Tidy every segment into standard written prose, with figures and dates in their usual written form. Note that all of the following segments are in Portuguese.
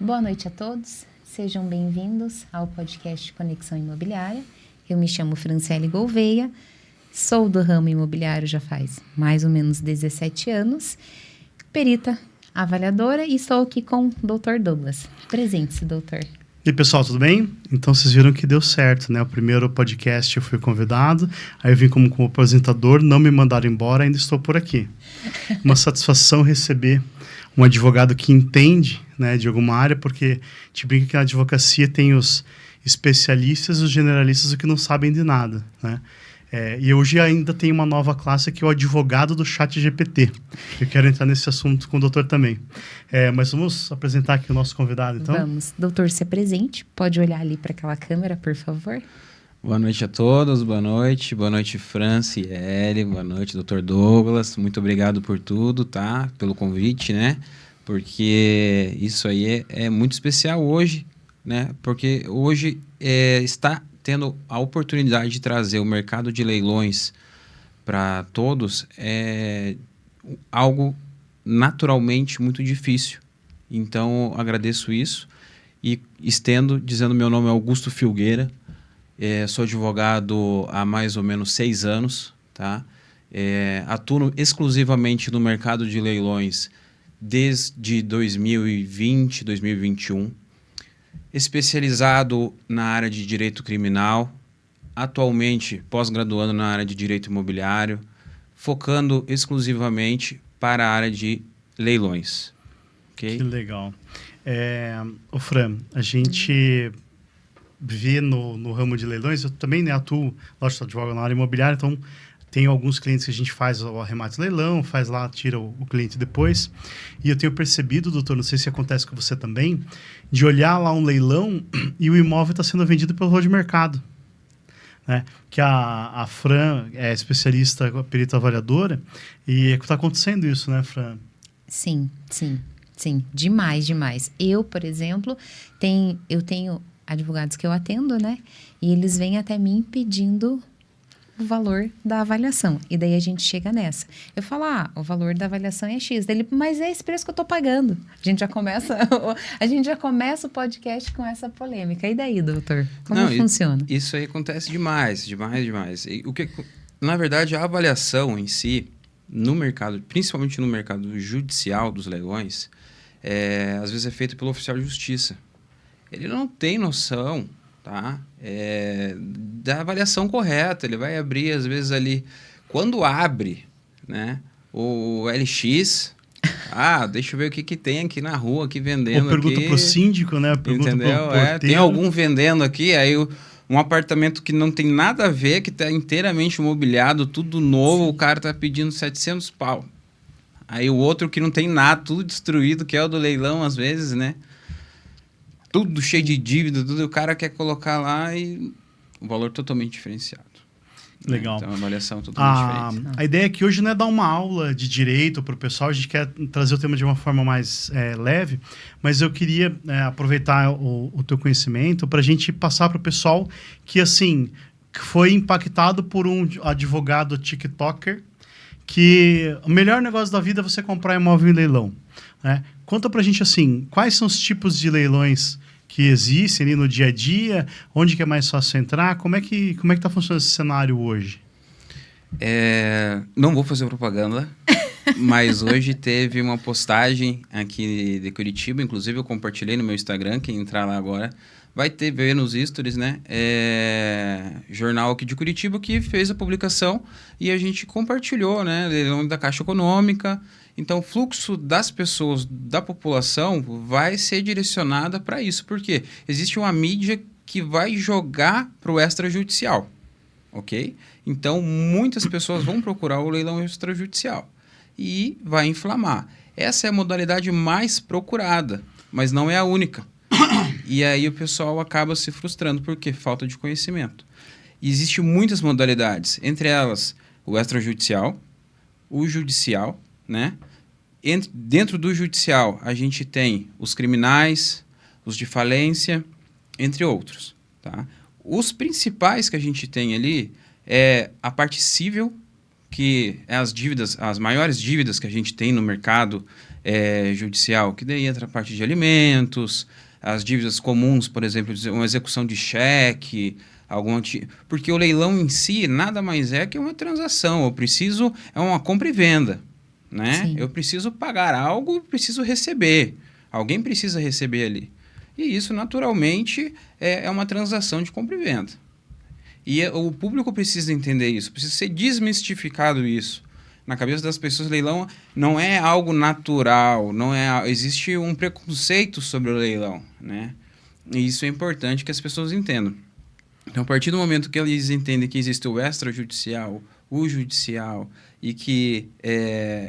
Boa noite a todos, sejam bem-vindos ao podcast Conexão Imobiliária. Eu me chamo Franciele Gouveia, sou do ramo imobiliário já faz mais ou menos 17 anos, perita avaliadora e estou aqui com o Dr. Douglas. Presente-se, doutor. E aí, pessoal, tudo bem? Então, vocês viram que deu certo, né? O primeiro podcast eu fui convidado, aí eu vim como apresentador, não me mandaram embora, ainda estou por aqui. Uma satisfação receber um advogado que entende, né, de alguma área, porque a gente brinca que na advocacia tem os especialistas e os generalistas que não sabem de nada, né? E hoje ainda tem uma nova classe que é o advogado do ChatGPT. Eu quero entrar nesse assunto com o doutor também. Mas vamos apresentar aqui o nosso convidado, então? Vamos. Doutor, se apresente. Pode olhar ali para aquela câmera, por favor. Boa noite a todos, boa noite. Boa noite, Franciele. Boa noite, doutor Douglas. Muito obrigado por tudo, tá? Pelo convite, né? Porque isso aí é muito especial hoje, né? Porque hoje está tendo a oportunidade de trazer o mercado de leilões para todos é algo naturalmente muito difícil. Então, agradeço isso e estendo dizendo meu nome é Augusto Filgueira, sou advogado há mais ou menos 6 anos, tá? Atuo exclusivamente no mercado de leilões desde 2020, 2021. Especializado na área de direito criminal, atualmente pós-graduando na área de direito imobiliário, focando exclusivamente para a área de leilões. Okay? Que legal. Fran, a gente vê no ramo de leilões, eu também, né, atuo, lógico, advogado na área imobiliária, então tem alguns clientes que a gente faz o arremate de leilão, faz lá, tira o cliente depois. E eu tenho percebido, doutor, não sei se acontece com você também, de olhar lá um leilão e o imóvel está sendo vendido pelo valor de mercado. Né? Que a Fran é especialista, perita avaliadora, e é que está acontecendo isso, né, Fran? Sim. Demais. Eu, por exemplo, eu tenho advogados que eu atendo, né? E eles vêm até mim pedindo o valor da avaliação. E daí a gente chega nessa. Eu falo, o valor da avaliação é X. Daí ele, mas é esse preço que eu tô pagando. A gente já começa o podcast com essa polêmica. E daí, doutor? Como funciona? Isso aí acontece demais. E na verdade, a avaliação em si, no mercado, principalmente no mercado judicial dos leilões, às vezes é feita pelo oficial de justiça. Ele não tem noção, tá? Da avaliação correta. Ele vai abrir, às vezes, ali... Quando abre, né, o LX... deixa eu ver o que tem aqui na rua, aqui vendendo. Ou pergunta pro síndico, né? Pergunta entendeu? Pro porteiro. Tem algum vendendo aqui, aí um apartamento que não tem nada a ver, que está inteiramente mobiliado, tudo novo, o cara tá pedindo 700 pau. Aí o outro que não tem nada, tudo destruído, que é o do leilão, às vezes, né? Tudo cheio de dívida, tudo, o cara quer colocar lá e o valor totalmente diferenciado. Legal. Então, a avaliação totalmente diferente. A ideia aqui hoje não é dar uma aula de direito para o pessoal, a gente quer trazer o tema de uma forma mais leve, mas eu queria aproveitar o teu conhecimento para a gente passar para o pessoal que, assim, foi impactado por um advogado tiktoker que o melhor negócio da vida é você comprar imóvel em leilão. Né? Conta para a gente, assim, quais são os tipos de leilões que existem ali no dia a dia, onde que é mais fácil entrar, como é que está funcionando esse cenário hoje? Não vou fazer propaganda, mas hoje teve uma postagem aqui de Curitiba, inclusive eu compartilhei no meu Instagram, quem entrar lá agora vai ver nos stories, né? Jornal aqui de Curitiba que fez a publicação e a gente compartilhou, né? Leilão da Caixa Econômica. Então, o fluxo das pessoas, da população, vai ser direcionada para isso. Por quê? Existe uma mídia que vai jogar para o extrajudicial, ok? Então, muitas pessoas vão procurar o leilão extrajudicial e vai inflamar. Essa é a modalidade mais procurada, mas não é a única. E aí o pessoal acaba se frustrando, porque falta de conhecimento. E existem muitas modalidades, entre elas o extrajudicial, o judicial, né? Dentro do judicial, a gente tem os criminais, os de falência, entre outros. Tá? Os principais que a gente tem ali é a parte civil, que é as maiores dívidas que a gente tem no mercado judicial, que daí entra a parte de alimentos, as dívidas comuns, por exemplo, uma execução de cheque, porque o leilão em si nada mais é que uma transação. É uma compra e venda, né? Sim. Eu preciso pagar algo, preciso receber. Alguém precisa receber ali. E isso, naturalmente, é uma transação de compra e venda. E o público precisa entender isso, precisa ser desmistificado isso. Na cabeça das pessoas, leilão não é algo natural, existe um preconceito sobre o leilão, né? E isso é importante que as pessoas entendam. Então, a partir do momento que eles entendem que existe o extrajudicial, o judicial, e que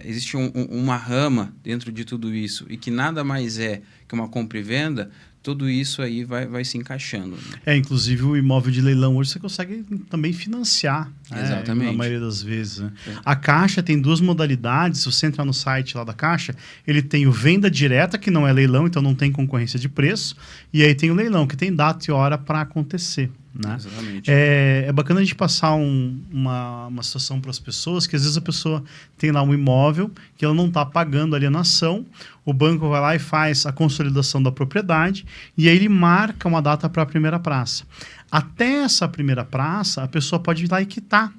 existe uma rama dentro de tudo isso, e que nada mais é que uma compra e venda, tudo isso aí vai se encaixando. Né? Inclusive o imóvel de leilão hoje você consegue também financiar. Exatamente. Na maioria das vezes. Né? A Caixa tem 2 modalidades. Se você entrar no site lá da Caixa, ele tem o venda direta, que não é leilão, então não tem concorrência de preço. E aí tem o leilão, que tem data e hora para acontecer. Né? Exatamente. É bacana a gente passar uma situação para as pessoas, que às vezes a pessoa tem lá um imóvel que ela não está pagando alienação, o banco vai lá e faz a consolidação da propriedade e aí ele marca uma data para a primeira praça. Até essa primeira praça, a pessoa pode ir lá e quitar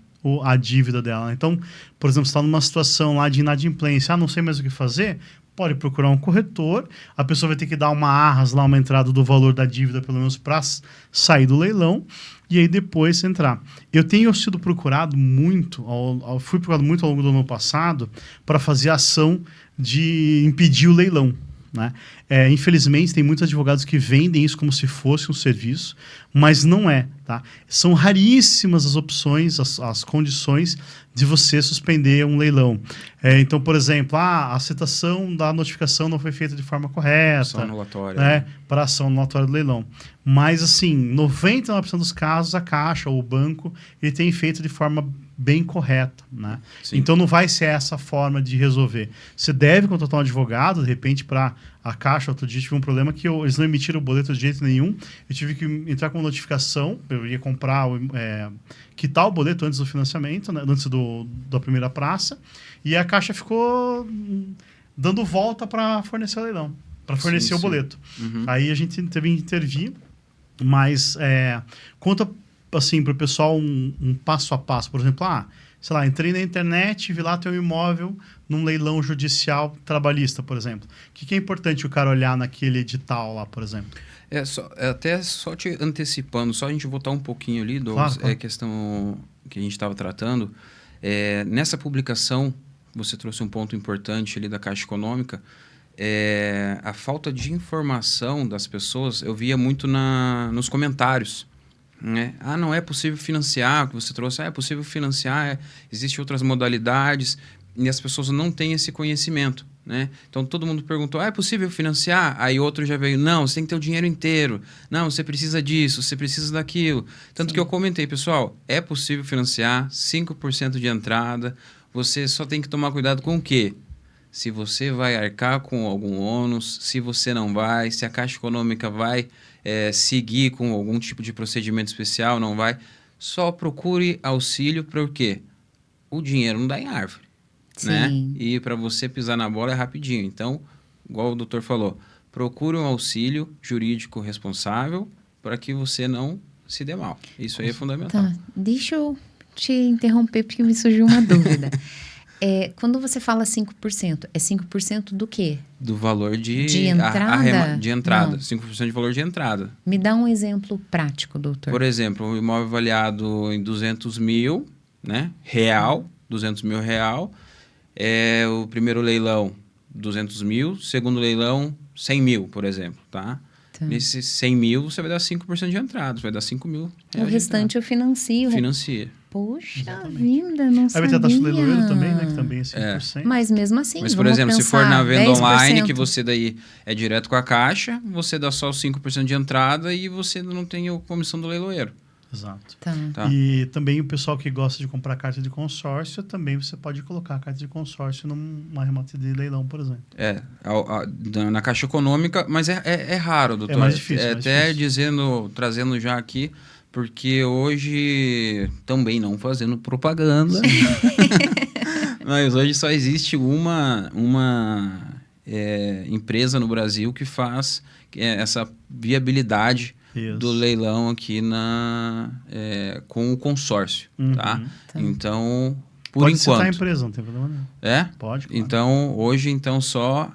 a dívida dela. Então, por exemplo, você está numa situação lá de inadimplência, não sei mais o que fazer, pode procurar um corretor, a pessoa vai ter que dar uma arras lá, uma entrada do valor da dívida, pelo menos para sair do leilão, e aí depois entrar. Eu tenho sido procurado muito, fui procurado muito ao longo do ano passado, para fazer ação de impedir o leilão. Né? Infelizmente, tem muitos advogados que vendem isso como se fosse um serviço, mas não é. Tá? São raríssimas as opções, as condições de você suspender um leilão. Então, por exemplo, a citação da notificação não foi feita de forma correta. Ação anulatória. Né? Para a ação anulatória do leilão. Mas, assim, 99% dos casos, a Caixa ou o banco, ele tem feito de forma bem correta, né? Então não vai ser essa forma de resolver. Você deve contratar um advogado, de repente, para a Caixa. Outro dia tive um problema que eles não emitiram o boleto de jeito nenhum. Eu tive que entrar com uma notificação, eu ia comprar, quitar o boleto antes do financiamento, né? Antes da primeira praça, e a Caixa ficou dando volta para fornecer o leilão, para fornecer o boleto. Uhum. Aí a gente teve que intervir, mas conta assim, para o pessoal um passo a passo. Por exemplo, sei lá, entrei na internet, vi lá teu imóvel num leilão judicial trabalhista, por exemplo. O que é importante o cara olhar naquele edital lá, por exemplo? Até só te antecipando, só a gente voltar um pouquinho ali, Douglas, claro. Questão que a gente estava tratando. Nessa publicação, você trouxe um ponto importante ali da Caixa Econômica, a falta de informação das pessoas, eu via muito nos comentários. Né? Não é possível financiar, o que você trouxe, é possível financiar, existem outras modalidades, e as pessoas não têm esse conhecimento. Né? Então todo mundo perguntou, é possível financiar? Aí outro já veio, não, você tem que ter o dinheiro inteiro, não, você precisa disso, você precisa daquilo. Tanto que eu comentei, pessoal, é possível financiar, 5% de entrada, você só tem que tomar cuidado com o quê? Se você vai arcar com algum ônus, se você não vai, se a Caixa Econômica vai seguir com algum tipo de procedimento especial, não vai, só procure auxílio, porque o dinheiro não dá em árvore. Né? E para você pisar na bola é rapidinho. Então, igual o doutor falou, procure um auxílio jurídico responsável para que você não se dê mal. Isso aí é fundamental. Tá. Deixa eu te interromper porque me surgiu uma dúvida. Quando você fala 5%, é 5% do quê? Do valor de entrada? De entrada. 5% de valor de entrada. Me dá um exemplo prático, doutor. Por exemplo, um imóvel avaliado em 200 mil, né? Real, 200 mil real. O primeiro leilão, 200 mil. Segundo leilão, 100 mil, por exemplo, tá? Nesse 100 mil, você vai dar 5% de entrada. Você vai dar 5 mil reais. O restante eu financio. Financia. Poxa vida, não sabia. Aí vai ter a taxa do leiloeiro também, né? Que também é 5%. Mas mesmo assim, mas, por exemplo, se for na venda 10%. online, que você daí é direto com a Caixa, você dá só os 5% de entrada e você não tem a comissão do leiloeiro. Exato. Tá. E também o pessoal que gosta de comprar carta de consórcio, também você pode colocar a carta de consórcio numa remota de leilão, por exemplo. Na Caixa Econômica, mas é raro, doutor. É mais difícil. Até trazendo já aqui, porque hoje, também não fazendo propaganda, mas hoje só existe uma empresa no Brasil que faz essa viabilidade Isso. do leilão aqui com o consórcio, tá? Então, por Pode enquanto... citar a empresa, não tem problema nenhum. É? Pode, claro. Então, hoje, só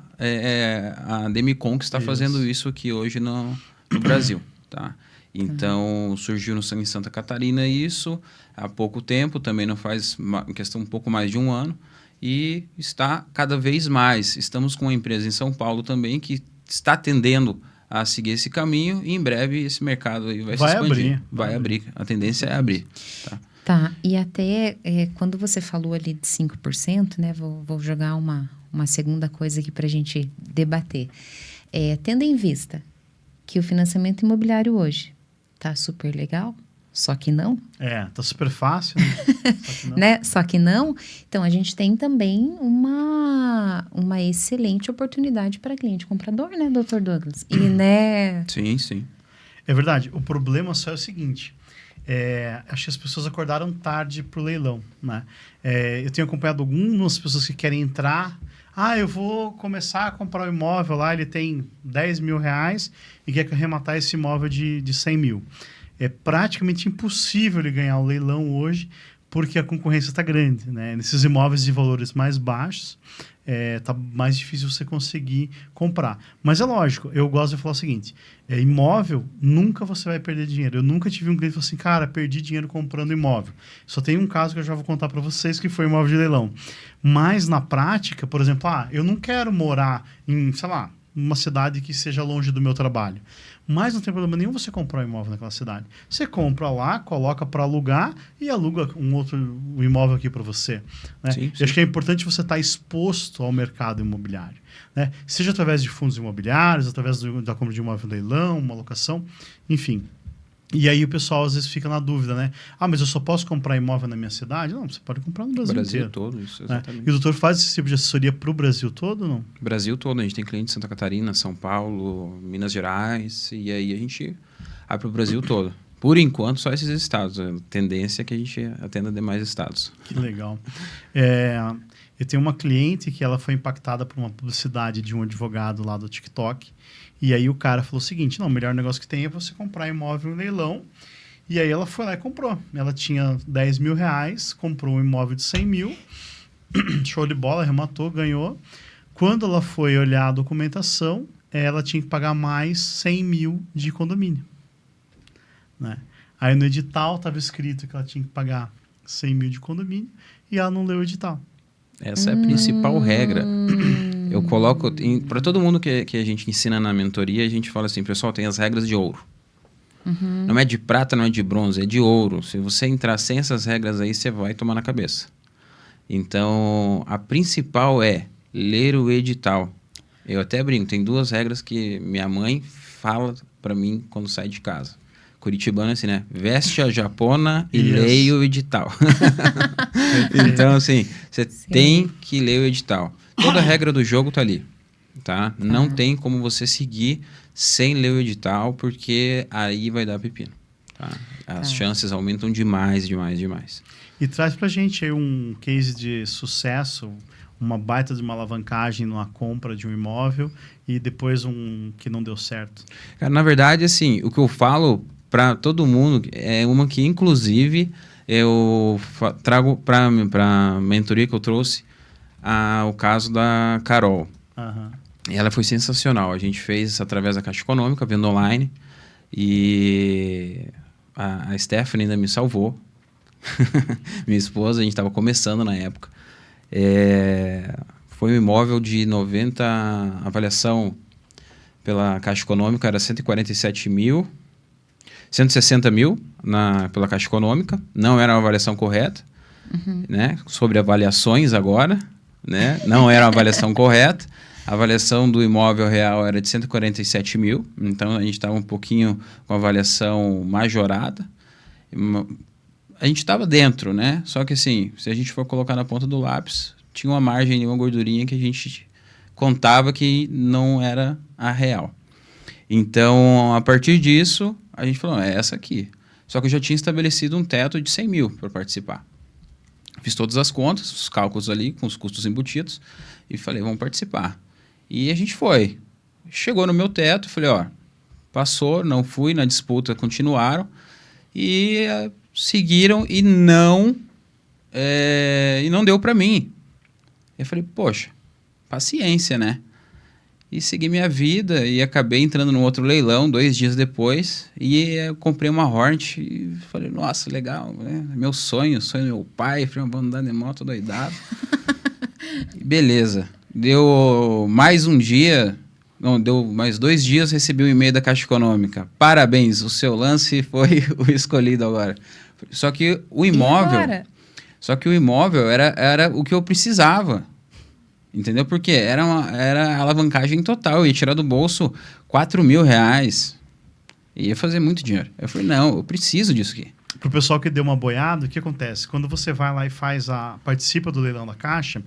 a Demicon que está fazendo isso aqui hoje no Brasil, tá? Então, surgiu em Santa Catarina isso há pouco tempo, também não faz questão um pouco mais de um ano, e está cada vez mais. Estamos com uma empresa em São Paulo também que está tendendo a seguir esse caminho e em breve esse mercado aí vai se expandir. Vai abrir. A tendência é abrir. Tá, e até quando você falou ali de 5%, né, vou jogar uma segunda coisa aqui para a gente debater. Tendo em vista que o financiamento imobiliário hoje tá super legal, só que não. Tá super fácil, né? Só que não. Né? Só que não. Então, a gente tem também uma excelente oportunidade para cliente comprador, né, Dr. Douglas? E, né... Sim. É verdade. O problema só é o seguinte... acho que as pessoas acordaram tarde pro leilão, né? Eu tenho acompanhado algumas pessoas que querem entrar. Eu vou começar a comprar um imóvel lá, ele tem 10 mil reais e quer arrematar esse imóvel de 100 mil. É praticamente impossível ele ganhar o leilão hoje, porque a concorrência está grande, né? Nesses imóveis de valores mais baixos, tá mais difícil você conseguir comprar. Mas é lógico, eu gosto de falar o seguinte, imóvel, nunca você vai perder dinheiro. Eu nunca tive um cliente que falou assim, cara, perdi dinheiro comprando imóvel. Só tem um caso que eu já vou contar para vocês, que foi imóvel de leilão. Mas na prática, por exemplo, eu não quero morar em, sei lá, uma cidade que seja longe do meu trabalho. Mas não tem problema nenhum você comprar um imóvel naquela cidade. Você compra lá, coloca para alugar e aluga um imóvel aqui para você. Né? Sim. Eu acho que é importante você estar exposto ao mercado imobiliário. Né? Seja através de fundos imobiliários, através da compra de imóvel leilão, uma locação, enfim. E aí o pessoal às vezes fica na dúvida, né? Mas eu só posso comprar imóvel na minha cidade? Não, você pode comprar no Brasil inteiro. todo, isso, exatamente. E o doutor faz esse tipo de assessoria para o Brasil todo ou não? Brasil todo, a gente tem clientes em Santa Catarina, São Paulo, Minas Gerais, e aí a gente abre para o Brasil todo. Por enquanto, só esses estados. A tendência é que a gente atenda demais estados. Que legal. Eu tenho uma cliente que ela foi impactada por uma publicidade de um advogado lá do TikTok. E aí o cara falou o seguinte, o melhor negócio que tem é você comprar imóvel em leilão. E aí ela foi lá e comprou. Ela tinha 10 mil reais, comprou um imóvel de 100 mil, show de bola, arrematou, ganhou. Quando ela foi olhar a documentação, ela tinha que pagar mais 100 mil de condomínio. Né? Aí no edital estava escrito que ela tinha que pagar 100 mil de condomínio e ela não leu o edital. Essa é a principal regra. Eu coloco... Para todo mundo que a gente ensina na mentoria, a gente fala assim, pessoal, tem as regras de ouro. Não é de prata, não é de bronze, é de ouro. Se você entrar sem essas regras aí, você vai tomar na cabeça. Então, a principal é ler o edital. Eu até brinco, tem 2 regras que minha mãe fala para mim quando sai de casa. Curitibano assim, né? Veste a japona e leia o edital. Então, assim, você tem que ler o edital. Toda a regra do jogo tá ali, tá? Não tem como você seguir sem ler o edital, porque aí vai dar pepino, tá? As chances aumentam demais. E traz pra gente aí um case de sucesso, uma baita de uma alavancagem numa compra de um imóvel e depois um que não deu certo. Cara, na verdade, assim, o que eu falo para todo mundo é uma que, inclusive, eu trago para a mentoria que eu trouxe o caso da Carol. E ela foi sensacional. A gente fez através da Caixa Econômica, venda online, e a Stephanie ainda me salvou. Minha esposa, a gente estava começando na época. Foi um imóvel de 90, a avaliação pela Caixa Econômica era 147 mil, 160 mil pela Caixa Econômica, não era uma avaliação correta, né? Sobre avaliações agora, né? Não era uma avaliação correta. A avaliação do imóvel real era de 147 mil, então a gente estava um pouquinho com a avaliação majorada. A gente estava dentro, né? Só que assim, se a gente for colocar na ponta do lápis, tinha uma margem, uma gordurinha que a gente contava que não era a real. Então, a partir disso, a gente falou, é essa aqui. Só que eu já tinha estabelecido um teto de 100 mil para participar. Fiz todas as contas, os cálculos ali, com os custos embutidos, e falei, vamos participar. E a gente foi. Chegou no meu teto, falei, ó, passou, não fui na disputa, continuaram e seguiram e não deu para mim. Eu falei, poxa, paciência, né? E segui minha vida e acabei entrando num outro leilão 2 dias depois e comprei uma Hornet e falei, nossa, legal, né? Meu sonho do meu pai, fui andando de moto doidado. E beleza. Deu mais um dia, não, deu mais 2 dias, recebi um e-mail da Caixa Econômica. Parabéns, o seu lance foi o escolhido agora. Só que o imóvel... Só que o imóvel era o que eu precisava. Entendeu? Porque era alavancagem total. Eu ia tirar do bolso R$4.000. Ia fazer muito dinheiro. Eu falei, não, eu preciso disso aqui. Para o pessoal que deu uma boiada, o que acontece? Quando você vai lá e participa do leilão da Caixa,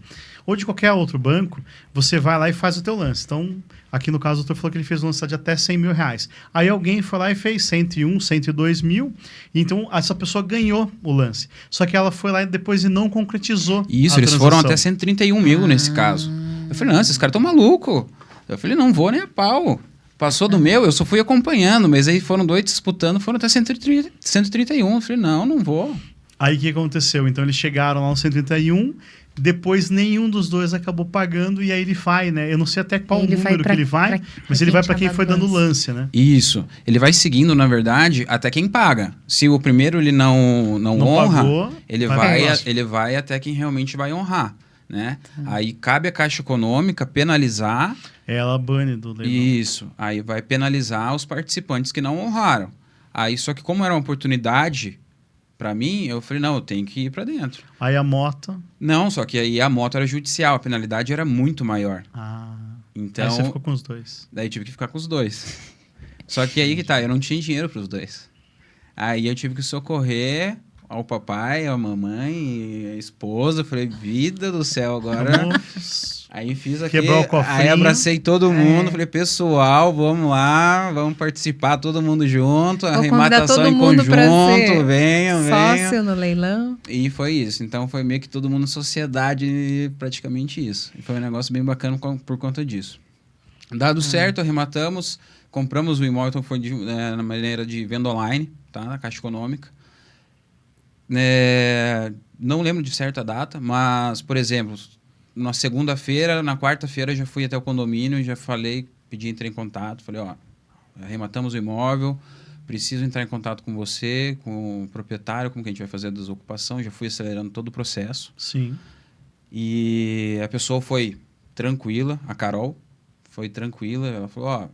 ou de qualquer outro banco, você vai lá e faz o teu lance. Então, aqui no caso, o doutor falou que ele fez um lance de até R$100.000. Aí alguém foi lá e fez 101, 102 mil, então essa pessoa ganhou o lance. Só que ela foi lá e depois não concretizou Isso, a eles transação. foram até 131 mil nesse caso. Eu falei, não, esses caras estão malucos. Eu falei, não vou nem a pau. Passou do meu, eu só fui acompanhando, mas aí foram 2 disputando, foram até 131. Eu falei, não vou. Aí o que aconteceu? Então eles chegaram lá no 131, depois nenhum dos dois acabou pagando e aí ele vai, né? Eu não sei até qual número que ele vai, mas ele vai para quem foi dando lance, né? Isso. Ele vai seguindo, na verdade, até quem paga. Se o primeiro ele não honra, pagou, ele vai até quem realmente vai honrar, né? Aí cabe à Caixa Econômica penalizar. Ela bane do leilão. Isso. Aí vai penalizar os participantes que não honraram. Aí, só que como era uma oportunidade para mim, eu falei, não, eu tenho que ir para dentro. Aí a moto... Não, só que aí a moto era judicial, a penalidade era muito maior. Então, aí você ficou com os dois. Daí tive que ficar com os dois. Só que aí que tá, eu não tinha dinheiro para os dois. Aí eu tive que socorrer ao papai, à mamãe, à esposa. Eu falei, vida do céu, agora... Aí fiz aqui, quebrou o cofrinho. Aí abracei todo mundo, falei, pessoal, vamos lá, vamos participar todo mundo junto, Vou arrematação em conjunto, venham. Sócio no leilão. E foi isso, então foi meio que todo mundo em sociedade, praticamente isso. E foi um negócio bem bacana por conta disso. Dado certo, arrematamos, compramos o imóvel, então foi na maneira de venda online, tá? Na Caixa Econômica. Não lembro de certa data, mas, por exemplo... Na segunda-feira, na quarta-feira, já fui até o condomínio, já falei, entrei em contato, falei, ó, arrematamos o imóvel, preciso entrar em contato com você, com o proprietário, como que a gente vai fazer a desocupação, já fui acelerando todo o processo. Sim. E a pessoa foi tranquila, a Carol foi tranquila, ela falou, ó,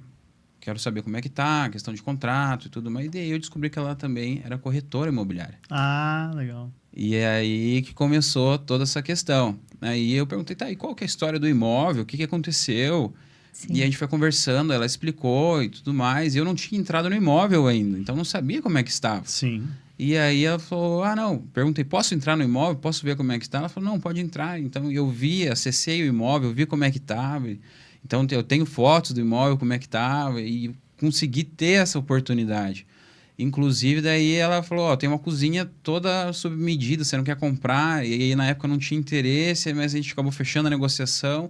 quero saber como é que tá, a questão de contrato e tudo mais, e daí eu descobri que ela também era corretora imobiliária. Ah, legal. E é aí que começou toda essa questão. Aí eu perguntei, tá, e qual que é a história do imóvel? O que aconteceu? Sim. E a gente foi conversando, ela explicou e tudo mais. E eu não tinha entrado no imóvel ainda, então não sabia como é que estava. Sim. E aí ela falou, não. Perguntei, posso entrar no imóvel? Posso ver como é que está? Ela falou, não, pode entrar. Então eu acessei o imóvel, vi como é que estava. Então eu tenho fotos do imóvel, como é que estava. E consegui ter essa oportunidade. Inclusive, daí ela falou, tem uma cozinha toda sob medida, você não quer comprar? E aí, na época, eu não tinha interesse, mas a gente acabou fechando a negociação,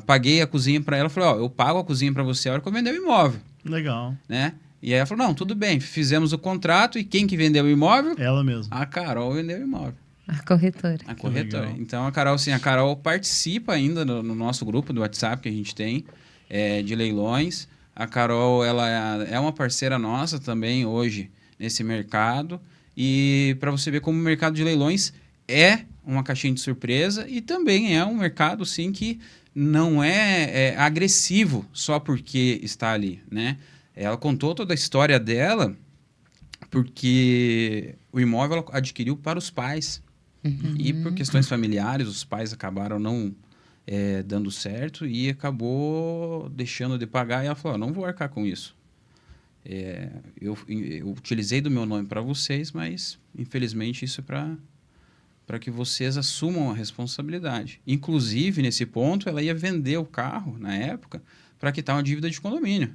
paguei a cozinha para ela, falei, eu pago a cozinha para você a hora que eu vender o imóvel. Legal. Né? E aí ela falou, não, tudo bem, fizemos o contrato, e quem que vendeu o imóvel? Ela mesma. A Carol vendeu o imóvel. A corretora. A corretora. Então, a Carol participa ainda no nosso grupo do WhatsApp que a gente tem, de leilões. A Carol, ela é uma parceira nossa também hoje nesse mercado. E para você ver como o mercado de leilões é uma caixinha de surpresa e também é um mercado, sim, que não é agressivo só porque está ali, né? Ela contou toda a história dela porque o imóvel ela adquiriu para os pais. E por questões familiares, os pais acabaram não... dando certo e acabou deixando de pagar e ela falou, não vou arcar com isso. Eu utilizei do meu nome para vocês, mas infelizmente isso é para que vocês assumam a responsabilidade. Inclusive, nesse ponto, ela ia vender o carro, na época, para quitar uma dívida de condomínio.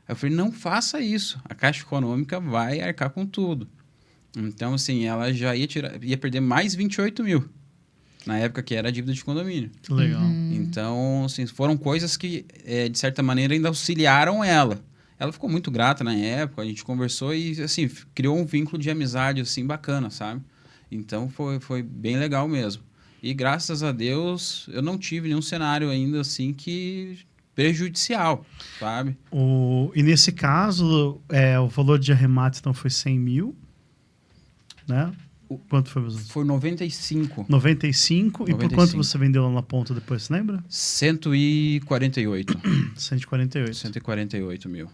Aí eu falei, não faça isso, a Caixa Econômica vai arcar com tudo. Então, assim, ela já ia perder mais 28 mil. Na época que era dívida de condomínio. Que legal. Então, assim, foram coisas que, de certa maneira, ainda auxiliaram ela. Ela ficou muito grata na época, a gente conversou e, assim, criou um vínculo de amizade, assim, bacana, sabe? Então, foi bem legal mesmo. E, graças a Deus, eu não tive nenhum cenário ainda, assim, que prejudicial, sabe? E nesse caso, o valor de arremate, então, foi 100 mil, né? Quanto foi mesmo? Foi 95. 95. E por quanto você vendeu lá na ponta depois, você lembra? 148. 148. 148 mil.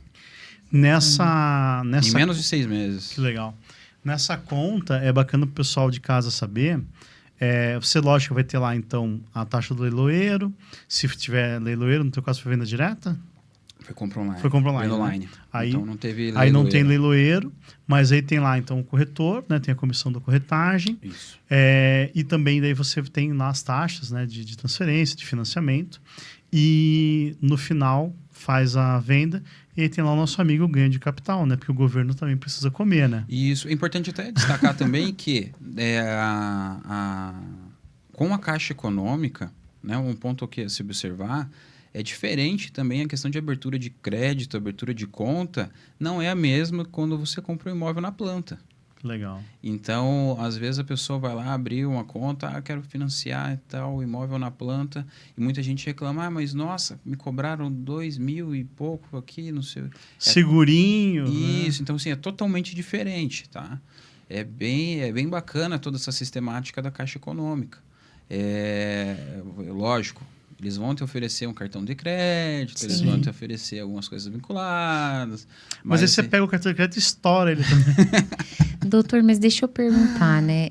Nessa Em menos de 6 meses. Que legal. Nessa conta, é bacana pro pessoal de casa saber. Você, lógico, vai ter lá, então, a taxa do leiloeiro. Se tiver leiloeiro, no teu caso, foi venda direta? Foi compra online. Foi compra online, Venda né? online. Aí, então não teve leiloeiro. Aí não tem leiloeiro, mas aí tem lá, então, o corretor, né? Tem a comissão da corretagem. Isso. E também daí você tem lá as taxas, né? De transferência, de financiamento. E no final faz a venda e aí tem lá o nosso amigo ganho de capital, né? Porque o governo também precisa comer, né? Isso. É importante até destacar também que com a Caixa Econômica, né? Um ponto que a se observar é diferente também a questão de abertura de crédito, abertura de conta, não é a mesma quando você compra um imóvel na planta. Legal. Então, às vezes a pessoa vai lá abrir uma conta, quero financiar e tal, o imóvel na planta, e muita gente reclama, mas nossa, me cobraram 2 mil e pouco aqui, não sei. Segurinho. Isso, né? então assim, é totalmente diferente, tá? É bem bacana toda essa sistemática da Caixa Econômica. Lógico, eles vão te oferecer um cartão de crédito, eles vão te oferecer algumas coisas vinculadas. Mas aí você pega o cartão de crédito e estoura ele também. Doutor, mas deixa eu perguntar, né?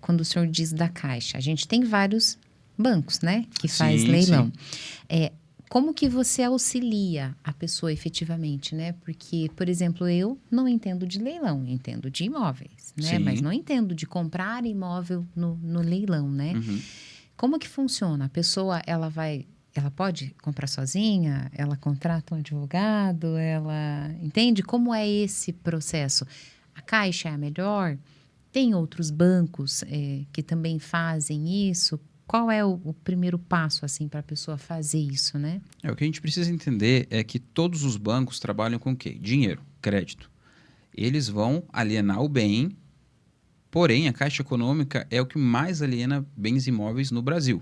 Quando o senhor diz da Caixa, a gente tem vários bancos, né? Que faz leilão. Como que você auxilia a pessoa efetivamente, né? Porque, por exemplo, eu não entendo de leilão, entendo de imóveis, né? Sim. Mas não entendo de comprar imóvel no leilão, né? Uhum. Como que funciona? A pessoa, ela pode comprar sozinha? Ela contrata um advogado? Ela entende como é esse processo? A Caixa é a melhor? Tem outros bancos que também fazem isso? Qual é o primeiro passo assim para a pessoa fazer isso, né? O que a gente precisa entender é que todos os bancos trabalham com o quê? Dinheiro, crédito. Eles vão alienar o bem. Porém, a Caixa Econômica é o que mais aliena bens imóveis no Brasil.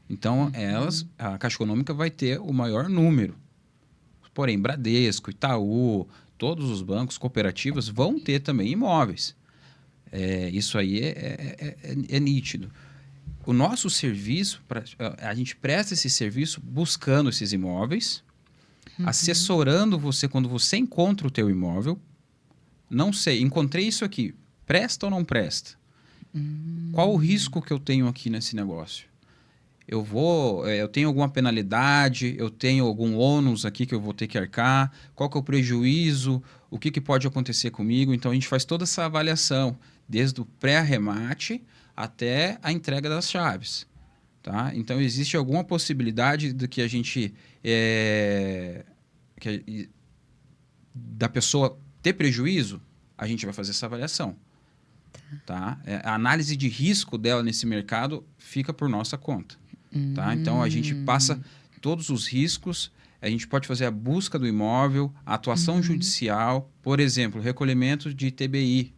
Então, a Caixa Econômica vai ter o maior número. Porém, Bradesco, Itaú, todos os bancos, cooperativas vão ter também imóveis. Isso aí é nítido. O nosso serviço, a gente presta esse serviço buscando esses imóveis, assessorando você quando você encontra o teu imóvel. Não sei, encontrei isso aqui. Presta ou não presta? Qual o risco que eu tenho aqui nesse negócio? Eu tenho alguma penalidade? Eu tenho algum ônus aqui que eu vou ter que arcar? Qual que é o prejuízo? O que pode acontecer comigo? Então, a gente faz toda essa avaliação, desde o pré-arremate até a entrega das chaves. Tá? Então, existe alguma possibilidade de que a gente... da pessoa ter prejuízo? A gente vai fazer essa avaliação. Tá? A análise de risco dela nesse mercado fica por nossa conta. Tá? Então, a gente passa todos os riscos, a gente pode fazer a busca do imóvel, a atuação judicial, por exemplo, recolhimento de TBI,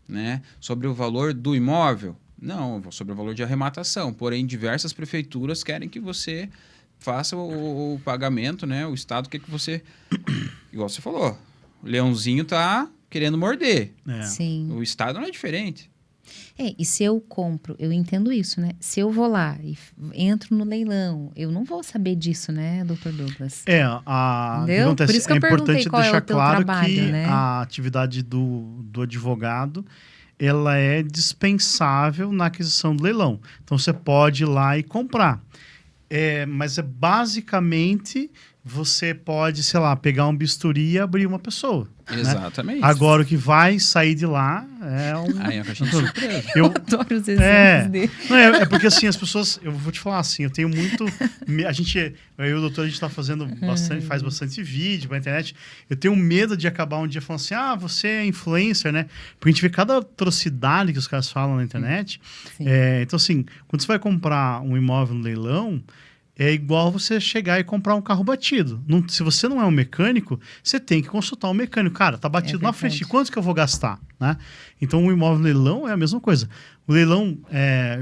né? Sobre o valor do imóvel? Não, sobre o valor de arrematação. Porém, diversas prefeituras querem que você faça o pagamento, né? O Estado quer que você... Igual você falou, o leãozinho está querendo morder. Sim. O Estado não é diferente. E se eu compro, eu entendo isso, né? Se eu vou lá e entro no leilão, eu não vou saber disso, né, doutor Douglas? Entendeu? Por isso que eu perguntei qual é o teu claro trabalho, que né? a atividade do advogado, ela é dispensável na aquisição do leilão. Então, você pode ir lá e comprar. Mas é basicamente você pode, sei lá, pegar um bisturi e abrir uma pessoa. Exatamente. Né? Agora, o que vai sair de lá é um... Aí é uma caixinha de surpresa. Eu adoro os exemplos dele. Não, é porque assim, as pessoas... Eu vou te falar assim, eu tenho muito... Eu e o doutor, a gente tá fazendo bastante, faz bastante vídeo pra internet. Eu tenho medo de acabar um dia falando assim, você é influencer, né? Porque a gente vê cada atrocidade que os caras falam na internet. Então, assim, quando você vai comprar um imóvel no leilão, é igual você chegar e comprar um carro batido. Se você não é um mecânico, você tem que consultar um mecânico. Cara, tá batido na frente, quanto que eu vou gastar? Né? Então, o imóvel no leilão é a mesma coisa. O leilão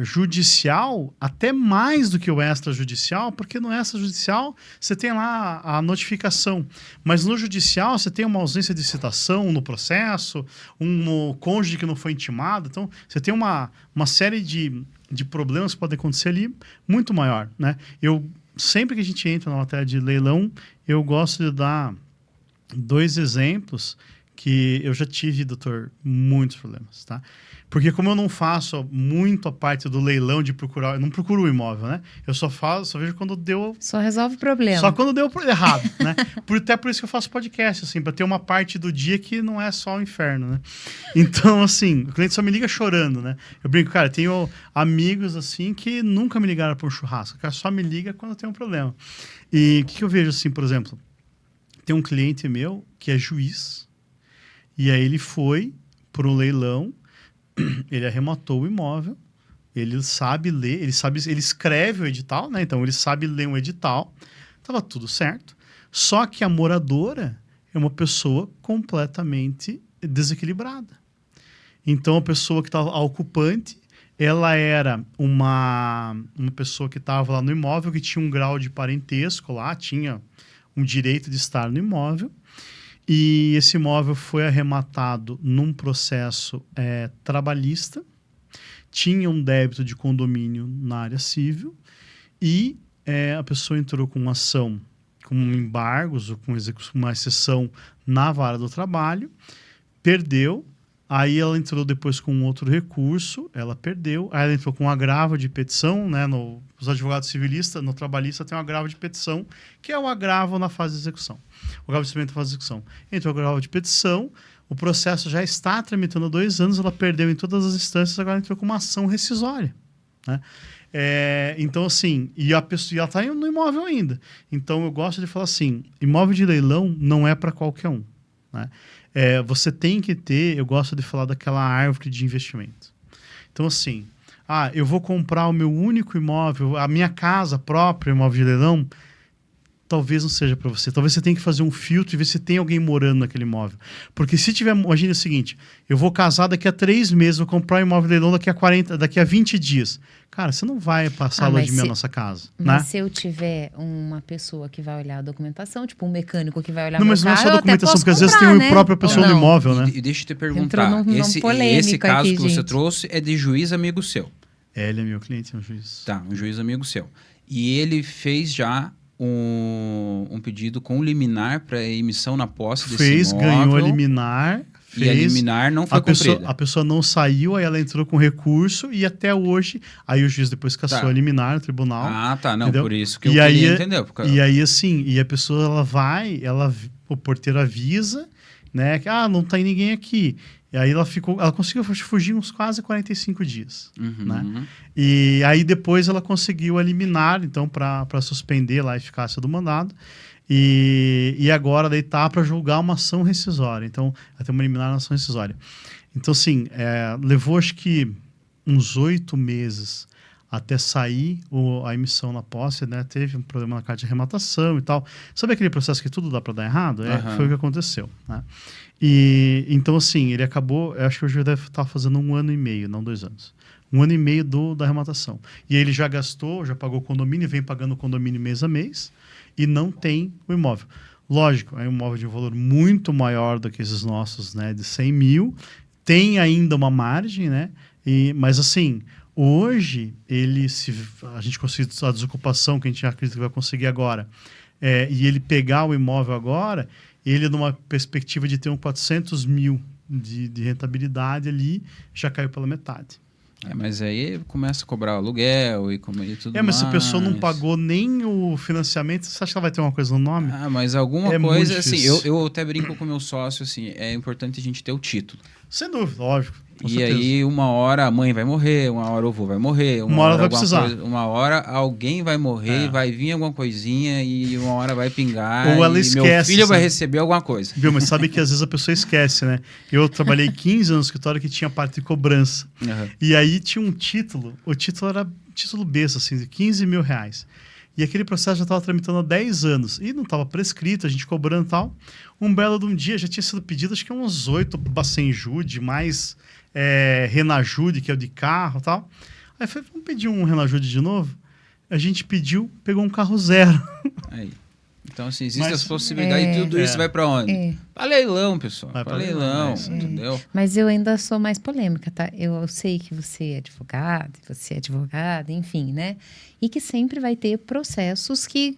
judicial, até mais do que o extrajudicial, porque no extrajudicial você tem lá a notificação. Mas no judicial você tem uma ausência de citação no processo, um cônjuge que não foi intimado. Então, você tem uma série de problemas que podem acontecer ali muito maior, né? Sempre que a gente entra na matéria de leilão, eu gosto de dar 2 exemplos que eu já tive, doutor, muitos problemas, tá? Porque como eu não faço muito a parte do leilão de procurar, eu não procuro o imóvel, né? Eu só vejo quando deu... Só resolve o problema. Só quando deu errado, né? Até por isso que eu faço podcast, assim, para ter uma parte do dia que não é só o inferno, né? Então, assim, o cliente só me liga chorando, né? Eu brinco, cara, tenho amigos, assim, que nunca me ligaram para um churrasco. O cara só me liga quando tem um problema. E o que eu vejo, assim, por exemplo? Tem um cliente meu que é juiz, e aí ele foi para um leilão, ele arrematou o imóvel, ele sabe ler, ele escreve o edital, né? Então ele sabe ler um edital, estava tudo certo. Só que a moradora é uma pessoa completamente desequilibrada. Então a pessoa que estava, a ocupante, ela era uma pessoa que estava lá no imóvel, que tinha um grau de parentesco lá, tinha um direito de estar no imóvel. E esse imóvel foi arrematado num processo trabalhista, tinha um débito de condomínio na área civil e a pessoa entrou com uma ação, com embargos ou com uma exceção na vara do trabalho, perdeu, aí ela entrou depois com um outro recurso, ela perdeu, aí ela entrou com um agravo de petição, né, os advogados civilistas, no trabalhista tem um agravo de petição, que é o agravo na fase de execução. O agravo de instrumento na fase de execução. Entrou o agravo de petição, o processo já está tramitando há 2 anos, ela perdeu em todas as instâncias, agora entrou com uma ação rescisória. Né? Então, assim, e ela está no imóvel ainda. Então, eu gosto de falar assim, imóvel de leilão não é para qualquer um. Né? Você tem que ter, eu gosto de falar daquela árvore de investimento. Então, assim, eu vou comprar o meu único imóvel, a minha casa própria, imóvel de leilão, talvez não seja para você. Talvez você tenha que fazer um filtro e ver se tem alguém morando naquele imóvel. Porque se tiver, imagine o seguinte, eu vou casar daqui a 3 meses, vou comprar um imóvel de leilão daqui a 20 dias. Cara, você não vai passar a lua de mel na nossa casa. Mas né? se eu tiver uma pessoa que vai olhar a documentação, tipo um mecânico que vai olhar não, meu mas não é carro, só documentação, porque às vezes comprar, tem a própria pessoa no imóvel, né? E deixa eu te perguntar, polêmica esse caso aqui, que você gente. trouxe é de juiz amigo seu? Ele é meu cliente, é um juiz. Tá, um juiz amigo seu. E ele fez já um pedido com liminar para emissão na posse desse imóvel. Ganhou a liminar. E a liminar não foi cumprida. A pessoa não saiu, aí ela entrou com recurso e até hoje, aí o juiz depois cassou a liminar no tribunal. Ah, tá, não, entendeu? por isso que eu queria entender. Porque... E aí, assim, a pessoa, o porteiro avisa, né, que, não tem ninguém aqui. E aí ela conseguiu fugir uns quase 45 dias, né? E aí depois ela conseguiu a liminar, então, para suspender lá a eficácia do mandado. E agora daí tá para julgar uma ação rescisória. Então, ela tem uma liminar na ação rescisória. Então, assim, levou acho que uns 8 meses até sair a emissão na posse, né? Teve um problema na carta de arrematação e tal. Sabe aquele processo que tudo dá para dar errado? Foi o que aconteceu, né? E então, assim, ele acabou, eu acho que hoje deve estar fazendo 1 ano e meio, não 2 anos. 1 ano e meio da arrematação. E aí ele já gastou, já pagou o condomínio, vem pagando o condomínio mês a mês e não tem o imóvel. Lógico, é um imóvel de um valor muito maior do que esses nossos, né? De 100 mil. Tem ainda uma margem, né? Mas, assim, hoje, a gente conseguir a desocupação que a gente acredita que vai conseguir agora, e ele pegar o imóvel agora, ele, numa perspectiva de ter 400 mil de rentabilidade ali, já caiu pela metade. Mas aí começa a cobrar o aluguel e tudo mais. Mas se a pessoa não pagou nem o financiamento, você acha que ela vai ter uma coisa no nome? Mas alguma É coisa, muito assim, difícil. eu até brinco com o meu sócio, assim, é importante a gente ter o título. Sem dúvida, lógico. Com E certeza. aí, uma hora a mãe vai morrer, uma hora o avô vai morrer, Uma hora vai alguma precisar. uma hora alguém vai morrer, vai vir alguma coisinha e uma hora vai pingar. Ou ela e esquece, meu filho vai sabe? receber alguma coisa. Viu, mas sabe que às vezes a pessoa esquece, né? Eu trabalhei 15 anos no escritório que tinha parte de cobrança. Uhum. E aí tinha um título, o título era título besta, assim, de 15 mil reais. E aquele processo já estava tramitando há 10 anos. E não estava prescrito, a gente cobrando e tal. Um belo de um dia já tinha sido pedido, acho que uns 8 Bacenjude, mais Renajude, que é o de carro e tal. Aí eu falei, vamos pedir um Renajude de novo? A gente pediu, pegou um carro zero. Aí. Então, assim, existem Mas- as possibilidades e tudo isso vai para onde? É. Para leilão, pessoal. Vai Para pra leilão, leilão, entendeu? Mas eu ainda sou mais polêmica, tá? Eu sei que você é advogado, você é advogada, enfim, né? E que sempre vai ter processos que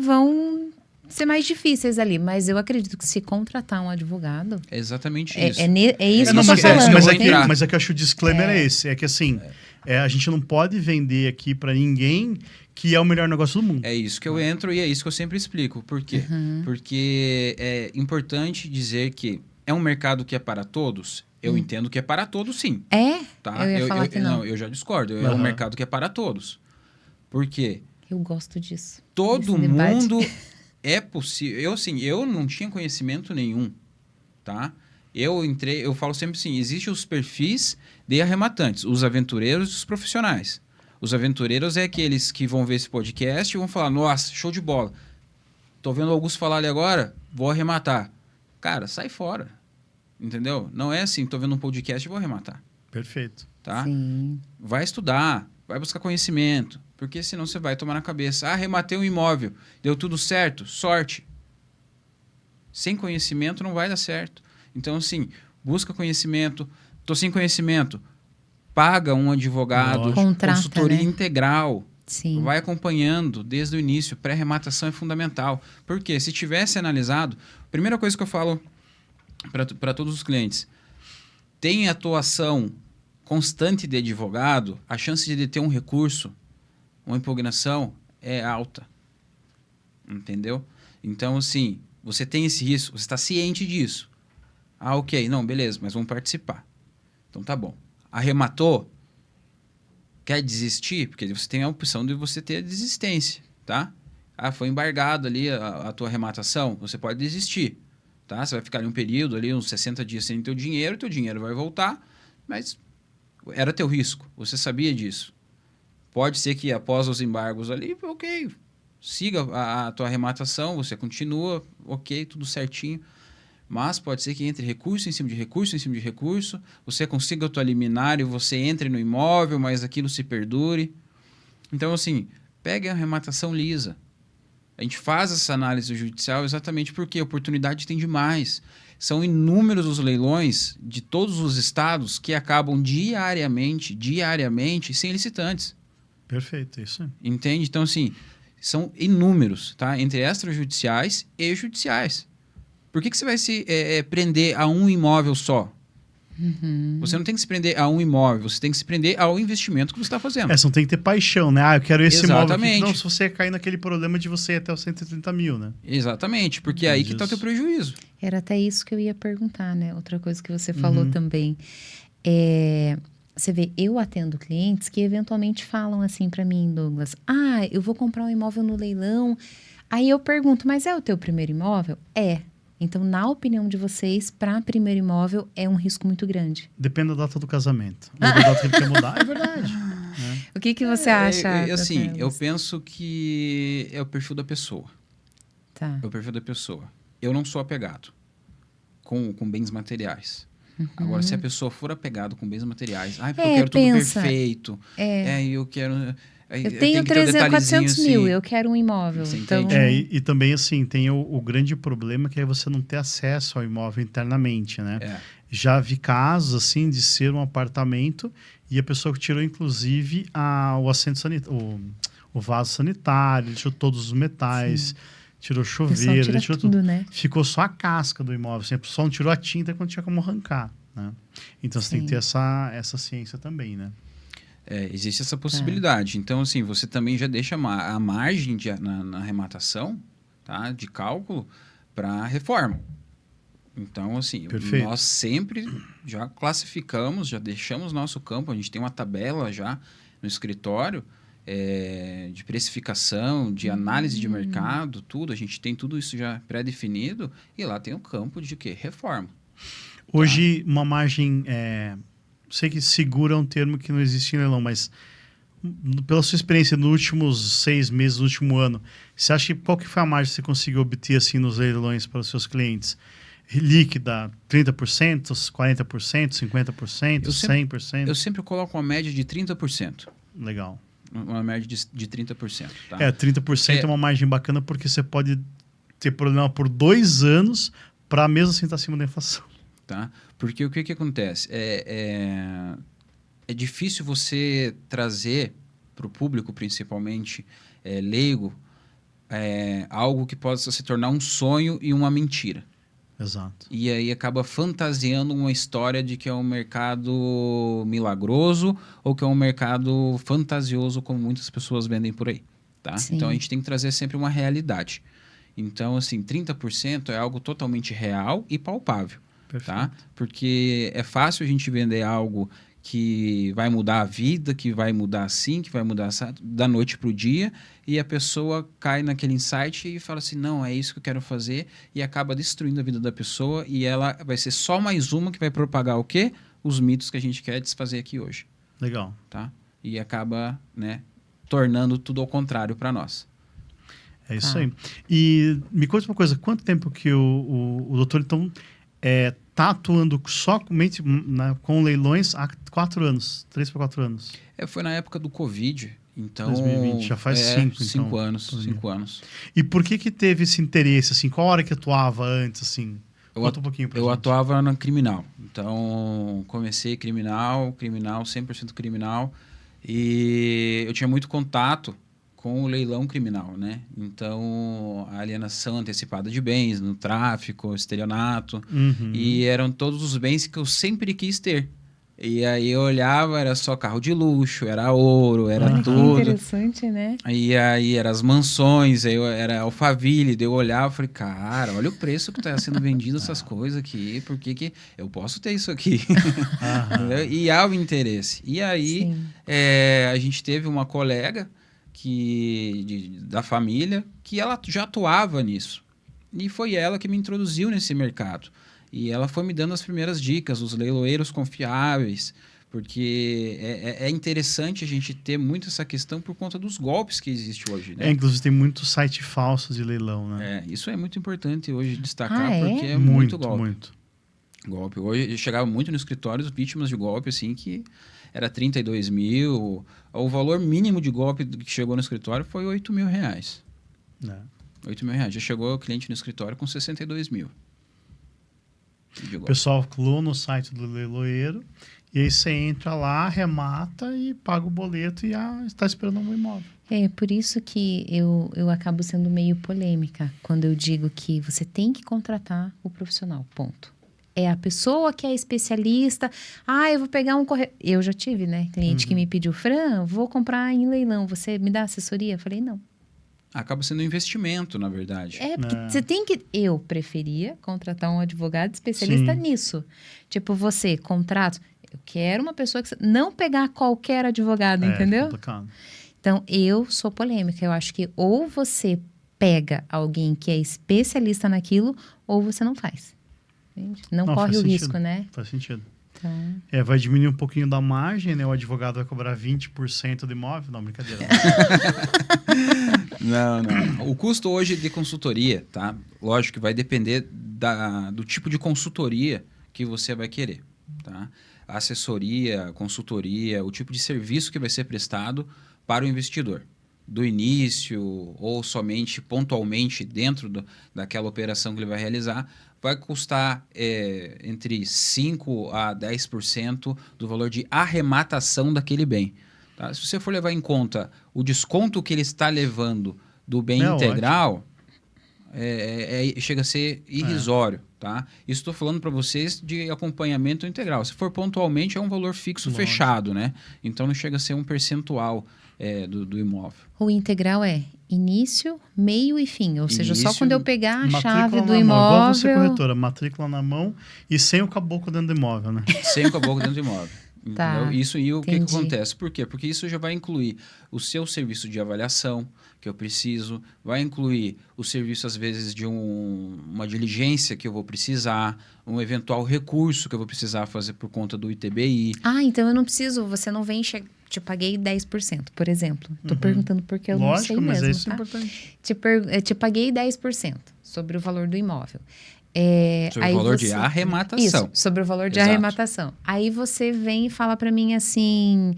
vão ser mais difíceis ali. Mas eu acredito que se contratar um advogado, É exatamente é isso. isso que não, eu tô mas falando. eu mas, vou é que, entrar. mas é que eu acho que o disclaimer é esse. É que assim, a gente não pode vender aqui para ninguém que é o melhor negócio do mundo. É isso que eu entro e é isso que eu sempre explico. Por quê? Porque é importante dizer que é um mercado que é para todos. Eu entendo que é para todos, sim. É? Tá? Eu ia falar que não. Eu já discordo. É um mercado que é para todos. Por quê? Eu gosto disso. Todo desse debate. mundo é possível. Eu não tinha conhecimento nenhum, tá? Eu falo sempre assim, existem os perfis de arrematantes, os aventureiros e os profissionais. Os aventureiros é aqueles que vão ver esse podcast e vão falar, nossa, show de bola. Tô vendo o Augusto falar ali agora, vou arrematar. Cara, sai fora, entendeu? Não é assim, tô vendo um podcast e vou arrematar, Perfeito. tá? Sim. Vai estudar, vai buscar conhecimento, porque senão você vai tomar na cabeça. Arrematei um imóvel, deu tudo certo, sorte. Sem conhecimento não vai dar certo. Então, assim, busca conhecimento. Tô sem conhecimento, paga um advogado, Lógico. Contrata, consultoria né? integral. Sim. Vai acompanhando desde o início. Pré-arrematação é fundamental. Porque se tivesse analisado, primeira coisa que eu falo para todos os clientes, tem atuação constante de advogado, a chance de ter um recurso, uma impugnação é alta. Entendeu? Então, assim, você tem esse risco, você está ciente disso. Ah, ok, não, beleza, mas vamos participar. Então tá bom. Arrematou? Quer desistir? Porque você tem a opção de você ter a desistência, tá? Ah, foi embargado ali a tua arrematação, você pode desistir, tá? Você vai ficar ali um período, ali uns 60 dias sem teu dinheiro vai voltar, mas era teu risco, você sabia disso. Pode ser que após os embargos ali, ok, siga a tua arrematação, você continua, ok, tudo certinho. Mas pode ser que entre recurso em cima de recurso, em cima de recurso, você consiga a tua liminar e você entre no imóvel, mas aquilo se perdure. Então, assim, pegue a arrematação lisa. A gente faz essa análise judicial exatamente porque a oportunidade tem demais. São inúmeros os leilões de todos os estados que acabam diariamente, sem licitantes. Perfeito, isso aí. Entende? Então, assim, são inúmeros, tá? Entre extrajudiciais e judiciais. Por que você vai se prender a um imóvel só? Você não tem que se prender a um imóvel, você tem que se prender ao investimento que você está fazendo. Você não tem que ter paixão, né? Ah, eu quero esse imóvel aqui. Exatamente. Não, se você cair naquele problema de você ir até os 130 mil, né? Exatamente, porque é aí que está o teu prejuízo. Era até isso que eu ia perguntar, né? Outra coisa que você falou também. Você vê, eu atendo clientes que eventualmente falam assim para mim, Douglas, eu vou comprar um imóvel no leilão. Aí eu pergunto, mas é o teu primeiro imóvel? É. Então, na opinião de vocês, para primeiro imóvel é um risco muito grande. Depende da data do casamento. Ou da data que ele quer mudar, é verdade. O que você acha? Assim, Dr. eu penso que é o perfil da pessoa. Tá. É o perfil da pessoa. Eu não sou apegado com bens materiais. Agora, se a pessoa for apegado com bens materiais, porque eu quero tudo perfeito. Eu quero... Eu tenho 400 mil, eu quero um imóvel. Você Então... entende? E também, assim, tem o grande problema que é você não ter acesso ao imóvel internamente, né? Já vi casos, assim, de ser um apartamento e a pessoa que tirou, inclusive, o assento sanitário, o vaso sanitário, deixou todos os metais, tirou chuveiro, tira tirou tudo, né? Ficou só a casca do imóvel, assim, só não tirou a tinta quando tinha como arrancar. né? Então você tem que ter essa ciência também, né? Existe essa possibilidade. Então, assim, você também já deixa a margem na arrematação, tá, de cálculo para reforma. Então, assim, Perfeito. nós sempre já classificamos, já deixamos nosso campo, a gente tem uma tabela já no escritório de precificação, de análise de mercado, tudo, a gente tem tudo isso já pré-definido e lá tem o campo de quê? Reforma. Hoje, uma margem, sei que segura é um termo que não existe em leilão, mas pela sua experiência nos últimos 6 meses, no último ano, você acha que qual que foi a margem que você conseguiu obter assim, nos leilões para os seus clientes? Líquida, 30%, 40%, 50%, 100%? Eu sempre coloco uma média de 30%. Legal. Uma média de 30%. Tá? 30% é uma margem bacana porque você pode ter problema por 2 anos para mesmo assim estar acima da inflação. Tá? Porque o que acontece? É difícil você trazer para o público, principalmente leigo, algo que possa se tornar um sonho e uma mentira. Exato. E aí acaba fantasiando uma história de que é um mercado milagroso ou que é um mercado fantasioso, como muitas pessoas vendem por aí. Tá? Então a gente tem que trazer sempre uma realidade. Então, assim, 30% é algo totalmente real e palpável. Tá? Porque é fácil a gente vender algo que vai mudar a vida, que vai mudar assim, que vai mudar da noite para o dia, e a pessoa cai naquele insight e fala assim, não, é isso que eu quero fazer, e acaba destruindo a vida da pessoa, e ela vai ser só mais uma que vai propagar o quê? Os mitos que a gente quer desfazer aqui hoje. Legal. Tá? E acaba, né, tornando tudo ao contrário para nós. É isso aí. E me conta uma coisa, quanto tempo que o doutor, então, está atuando somente com leilões há 4 anos, 3 para 4 anos? Foi na época do Covid, então... 2020, já faz 5, então. 5 anos, 5 anos. E por que teve esse interesse, assim? Qual hora que atuava antes, assim? Conta um pouquinho pra gente. Eu atuava na criminal, então comecei criminal, 100% criminal, e eu tinha muito contato com o leilão criminal, né? Então, a alienação antecipada de bens, no tráfico, estelionato, e eram todos os bens que eu sempre quis ter. E aí eu olhava, era só carro de luxo, era ouro, era tudo. Que interessante, né? E aí eram as mansões, aí era Alphaville, daí eu olhava e falei, cara, olha o preço que está sendo vendido essas coisas aqui, por que eu posso ter isso aqui? E há o interesse. E aí a gente teve uma colega da família que ela já atuava nisso. E foi ela que me introduziu nesse mercado. E ela foi me dando as primeiras dicas, os leiloeiros confiáveis, porque é interessante a gente ter muito essa questão por conta dos golpes que existem hoje, né? Inclusive tem muito site falso de leilão, né? Isso é muito importante hoje destacar, porque é muito golpe. Golpe. Hoje chegava muito no escritório vítimas de golpe, assim, que era 32 mil. O valor mínimo de golpe que chegou no escritório foi 8 mil reais. 8 mil reais. Já chegou o cliente no escritório com 62 mil. O pessoal clou no site do leiloeiro e aí você entra lá, arremata e paga o boleto e está esperando um imóvel. É por isso que eu acabo sendo meio polêmica quando eu digo que você tem que contratar o profissional, ponto. É a pessoa que é especialista. Eu vou pegar um corretor. Eu já tive, né? Cliente que me pediu, Fran, vou comprar em leilão. Você me dá assessoria? Eu falei, não. Acaba sendo um investimento, na verdade. Porque você tem que... Eu preferia contratar um advogado especialista nisso. Tipo, você, contrato... Eu quero uma pessoa que... Não pegar qualquer advogado, entendeu? Complicado. Então, eu sou polêmica. Eu acho que ou você pega alguém que é especialista naquilo, ou você não faz. Entende? Não corre o risco, né? Faz sentido. Então... vai diminuir um pouquinho da margem, né? O advogado vai cobrar 20% do imóvel. Não, brincadeira. Não. O custo hoje de consultoria, tá? Lógico que vai depender do tipo de consultoria que você vai querer, tá? Assessoria, consultoria, o tipo de serviço que vai ser prestado para o investidor. Do início ou somente pontualmente dentro daquela operação que ele vai realizar, vai custar entre 5% a 10% do valor de arrematação daquele bem. Tá? Se você for levar em conta o desconto que ele está levando do bem integral, chega a ser irrisório, tá? Isso estou falando para vocês de acompanhamento integral. Se for pontualmente, é um valor fixo fechado, né? Então não chega a ser um percentual do imóvel. O integral é início, meio e fim. Ou seja, só Início, quando eu pegar a Matrícula chave do na mão, igual você, imóvel... corretora, matrícula na mão e sem o caboclo dentro do imóvel, né? Sem o caboclo dentro do imóvel. Tá, Entendeu? Isso, e o que entendi. acontece? Por quê? Porque isso já vai incluir o seu serviço de avaliação, que eu preciso, vai incluir o serviço, às vezes, de uma diligência que eu vou precisar, um eventual recurso que eu vou precisar fazer por conta do ITBI. Ah, então eu não preciso, você não vem te paguei 10%, por exemplo. Tô perguntando porque eu não sei Lógico, mas mesmo, isso é tá? importante. Te paguei 10% sobre o valor do imóvel. Sobre Aí o valor de arrematação. Isso, sobre o valor de Exato. arrematação. Aí você vem e fala para mim assim,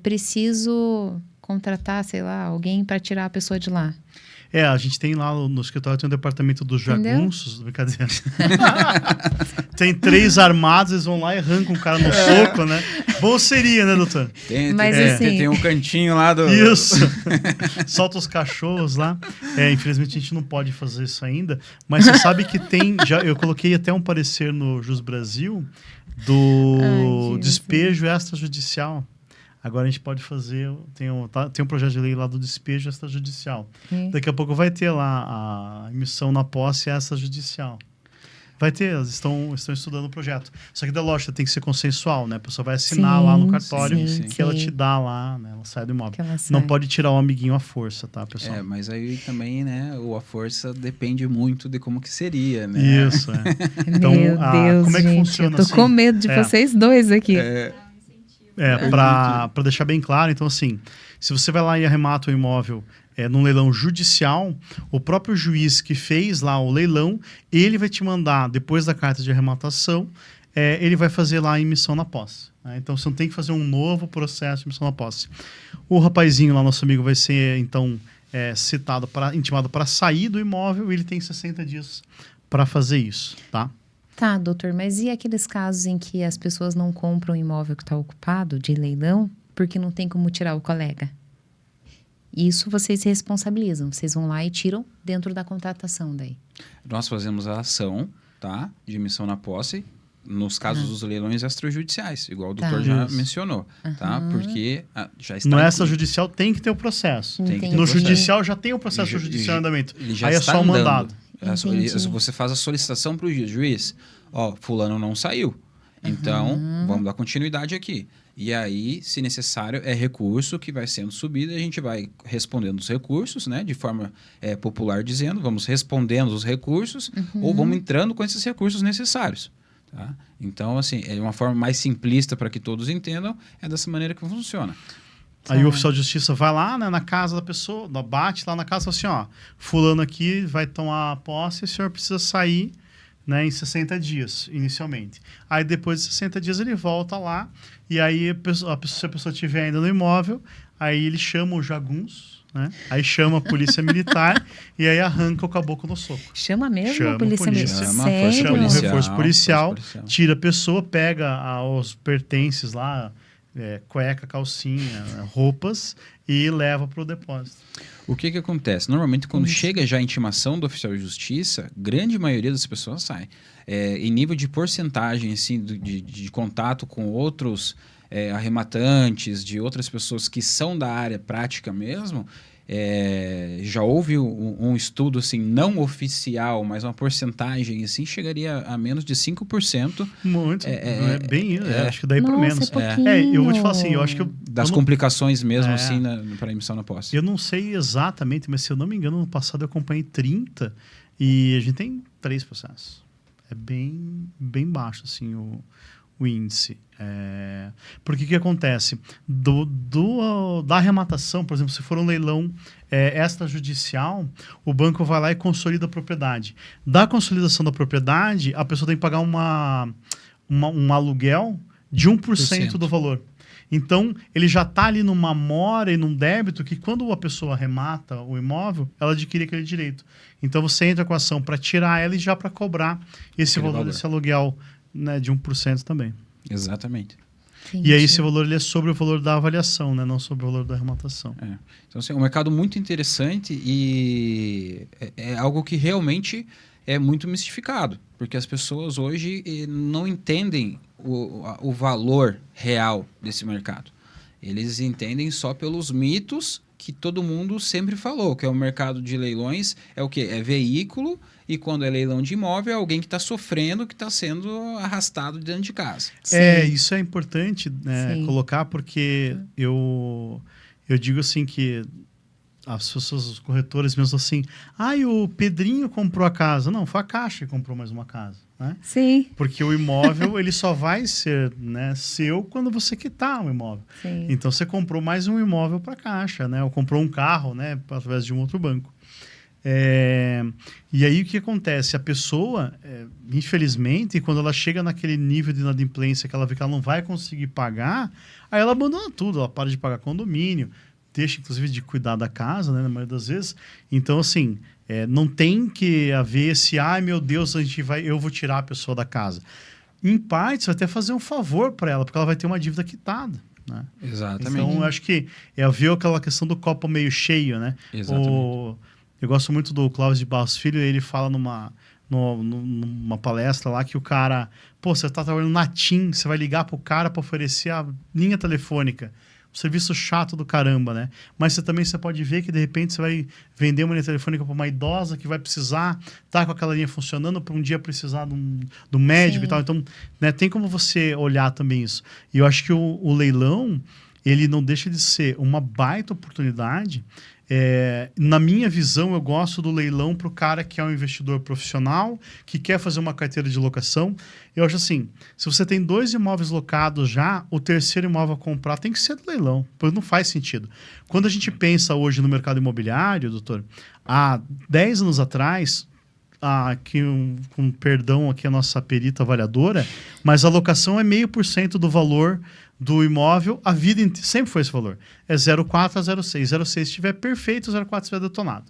preciso contratar, sei lá, alguém para tirar a pessoa de lá. A gente tem lá no escritório, tem um departamento dos jagunços, brincadeira. Tem 3 armados, eles vão lá e arrancam o cara no soco, né? Bom seria, né, doutor? Tem um cantinho lá do... Isso. Solta os cachorros lá. Infelizmente a gente não pode fazer isso ainda, mas você sabe que tem... eu coloquei até um parecer no Jus Brasil do despejo extrajudicial. Agora a gente pode fazer... Tem um projeto de lei lá do despejo extrajudicial. Daqui a pouco vai ter lá a emissão na posse extrajudicial. Vai ter, eles estão estudando o projeto. Só que da lógica tem que ser consensual, né? A pessoa vai assinar lá no cartório que ela te dá lá, né? Ela sai do imóvel. Não pode tirar o amiguinho à força, tá, pessoal? Mas aí também, né? A força depende muito de como que seria, né? Isso, Então, Meu Deus, como é que gente, funciona eu tô assim? com medo de vocês dois aqui. Para deixar bem claro, então assim, se você vai lá e arremata o imóvel num leilão judicial, o próprio juiz que fez lá o leilão, ele vai te mandar, depois da carta de arrematação, ele vai fazer lá a emissão na posse. Né? Então você não tem que fazer um novo processo de emissão na posse. O rapazinho lá, nosso amigo, vai ser então intimado para sair do imóvel e ele tem 60 dias para fazer isso, tá? Tá, doutor, mas e aqueles casos em que as pessoas não compram o imóvel que está ocupado de leilão porque não tem como tirar o colega? Isso vocês se responsabilizam, vocês vão lá e tiram dentro da contratação daí. Nós fazemos a ação, tá, de emissão na posse, nos casos dos leilões extrajudiciais, igual o doutor já mencionou, tá? Porque já está... No extrajudicial tem que ter o processo. No judicial já tem o processo judicial em andamento. Aí é só o mandado. Você faz a solicitação para o juiz. Fulano não saiu. Então, vamos dar continuidade aqui. E aí, se necessário, é recurso que vai sendo subido e a gente vai respondendo os recursos, né? De forma popular dizendo, vamos respondendo os recursos ou vamos entrando com esses recursos necessários. Tá? Então, assim, é uma forma mais simplista para que todos entendam, é dessa maneira que funciona. Aí o oficial de justiça vai lá, né, na casa da pessoa, bate lá na casa e fala assim, fulano aqui vai tomar posse e o senhor precisa sair, né, em 60 dias, inicialmente. Aí depois de 60 dias ele volta lá e aí se a pessoa estiver ainda no imóvel, aí ele chama o jagunço, né, aí chama a polícia militar e aí arranca o caboclo no soco. Chama mesmo chama a polícia militar? Chama o reforço policial, tira a pessoa, pega os pertences lá, cueca, calcinha, roupas e leva para o depósito. O que acontece? Normalmente, quando chega já a intimação do oficial de justiça, grande maioria das pessoas sai. Em nível de porcentagem assim, de contato com outros arrematantes, de outras pessoas que são da área prática mesmo, já houve um estudo assim, não oficial, mas uma porcentagem assim, chegaria a menos de 5%. Muito, bem, acho que daí para menos. Eu vou te falar assim, eu acho que... Das complicações mesmo assim para emissão na posse. Eu não sei exatamente, mas se eu não me engano, no passado eu acompanhei 30 e a gente tem 3 processos. É bem baixo assim o índice. Porque o que acontece? Da arrematação, por exemplo, se for um leilão extrajudicial, o banco vai lá e consolida a propriedade. Da consolidação da propriedade, a pessoa tem que pagar um aluguel de 1% do valor. Então, ele já está ali numa mora e num débito que quando a pessoa arremata o imóvel, ela adquire aquele direito. Então, você entra com a ação para tirar ela e já para cobrar esse valor desse aluguel, né, de 1% também. Exatamente. E aí esse valor ele é sobre o valor da avaliação, né? Não sobre o valor da arrematação. Então, assim, é um mercado muito interessante e é algo que realmente é muito mistificado, porque as pessoas hoje não entendem o valor real desse mercado. Eles entendem só pelos mitos que todo mundo sempre falou, que é o mercado de leilões, é o quê? É veículo, e quando é leilão de imóvel, é alguém que está sofrendo, que está sendo arrastado dentro de casa. Isso é importante, né, colocar, porque eu digo assim que as pessoas, os corretores mesmo assim, o Pedrinho comprou a casa. Não, foi a Caixa que comprou mais uma casa, né? Sim. Porque o imóvel, ele só vai ser, né, seu quando você quitar o imóvel. Sim. Então, você comprou mais um imóvel para a Caixa, né? Ou comprou um carro, né, através de um outro banco. E aí, o que acontece? A pessoa, infelizmente, quando ela chega naquele nível de inadimplência que ela vê que ela não vai conseguir pagar, aí ela abandona tudo, ela para de pagar condomínio, deixa, inclusive, de cuidar da casa, né, na maioria das vezes. Então, assim, não tem que haver esse, meu Deus, eu vou tirar a pessoa da casa. Em parte, você vai até fazer um favor para ela, porque ela vai ter uma dívida quitada, né? Exatamente. Então, eu acho que haver aquela questão do copo meio cheio, né? Exatamente. Eu gosto muito do Cláudio de Barros Filho, ele fala numa palestra lá que o cara, você tá trabalhando na TIM, você vai ligar pro cara para oferecer a linha telefônica. Serviço chato do caramba, né? Mas você pode ver que, de repente, você vai vender uma linha telefônica para uma idosa que vai precisar estar com aquela linha funcionando para um dia precisar do médico e tal. Então, né, tem como você olhar também isso. E eu acho que o leilão, ele não deixa de ser uma baita oportunidade. Na minha visão, eu gosto do leilão para o cara que é um investidor profissional, que quer fazer uma carteira de locação. Eu acho assim, se você tem 2 imóveis locados já, o terceiro imóvel a comprar tem que ser do leilão, porque não faz sentido. Quando a gente pensa hoje no mercado imobiliário, doutor, há 10 anos atrás, aqui com perdão aqui a nossa perita avaliadora, mas a locação é 0,5% do valor do imóvel, a vida inteira, sempre foi esse valor. É 0,4 a 0,6. 0,6 se estiver perfeito, 0,4 se estiver detonado.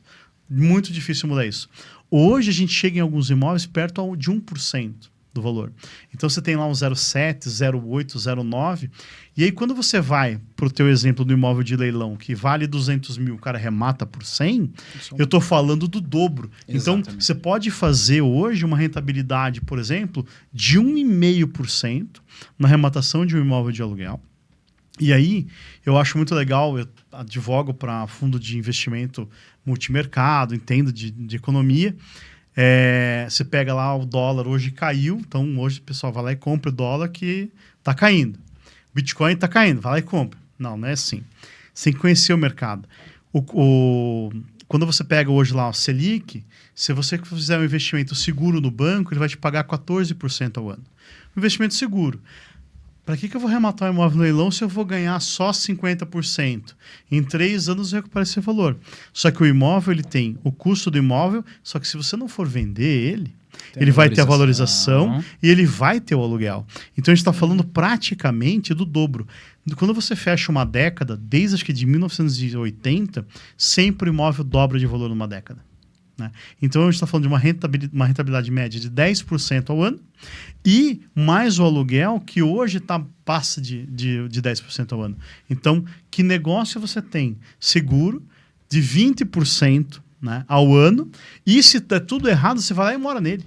Muito difícil mudar isso. Hoje a gente chega em alguns imóveis perto de 1% do valor. Então você tem lá um 0,7, 0,8, 0,9. E aí quando você vai para o teu exemplo do imóvel de leilão, que vale 200 mil, o cara remata por 100, eu estou falando do dobro. Exatamente. Então você pode fazer hoje uma rentabilidade, por exemplo, de 1,5% na arrematação de um imóvel de aluguel. E aí, eu acho muito legal, eu advogo para fundo de investimento multimercado, entendo de economia. Você pega lá o dólar, hoje caiu, então hoje o pessoal vai lá e compra o dólar que está caindo. Bitcoin está caindo, vai lá e compra. Não é assim. Você tem que conhecer o mercado. Quando você pega hoje lá o Selic, se você fizer um investimento seguro no banco, ele vai te pagar 14% ao ano. Um investimento seguro. Para que eu vou rematar um imóvel no leilão se eu vou ganhar só 50%? Em 3 anos eu recupero esse valor. Só que o imóvel, ele tem o custo do imóvel, só que se você não for vender ele vai ter a valorização e ele vai ter o aluguel. Então a gente está falando praticamente do dobro. Quando você fecha uma década, desde acho que de 1980, sempre o imóvel dobra de valor numa década, né? Então a gente está falando de uma rentabilidade média de 10% ao ano e mais o aluguel que hoje passa de 10% ao ano. Então, que negócio você tem? Seguro de 20%, né, ao ano, e se der tudo errado, você vai lá e mora nele.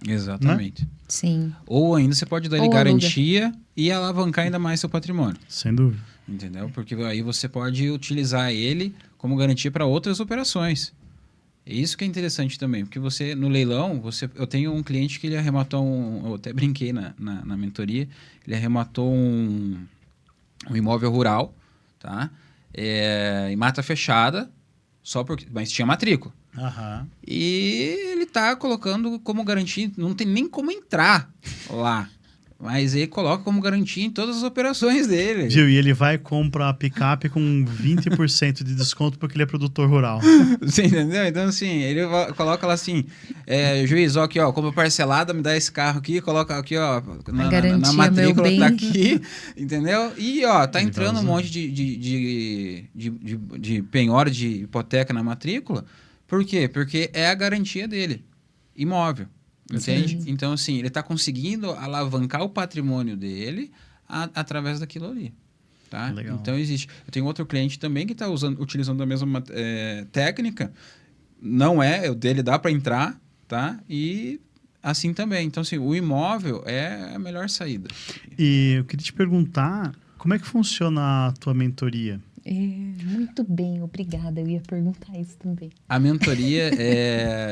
Exatamente. Né? Sim. Ou ainda você pode dar garantia e alavancar ainda mais seu patrimônio. Sem dúvida. Entendeu? Porque aí você pode utilizar ele como garantia para outras operações. Isso que é interessante também, porque você, no leilão, eu tenho um cliente que ele arrematou eu até brinquei na mentoria, ele arrematou um imóvel rural, tá? Em mata fechada, mas tinha matrícula. Uhum. E ele tá colocando como garantia, não tem nem como entrar lá. Mas ele coloca como garantia em todas as operações dele. Viu? E ele vai e compra a picape com 20% de desconto porque ele é produtor rural. Você entendeu? Então, assim, ele coloca lá assim, juiz, ó, aqui, ó, como parcelada, me dá esse carro aqui, coloca aqui, ó, na matrícula, tá aqui, entendeu? E, ó, tá entrando um monte de penhora, de hipoteca na matrícula. Por quê? Porque é a garantia dele, imóvel. Entende? Sim. Então, assim, ele está conseguindo alavancar o patrimônio dele através daquilo ali. Tá? Legal. Então existe. Eu tenho outro cliente também que está utilizando a mesma técnica. Não é, o dele dá para entrar, tá? E assim também. Então, assim, o imóvel é a melhor saída. E eu queria te perguntar, como é que funciona a tua mentoria? Muito bem, obrigada. Eu ia perguntar isso também. A mentoria,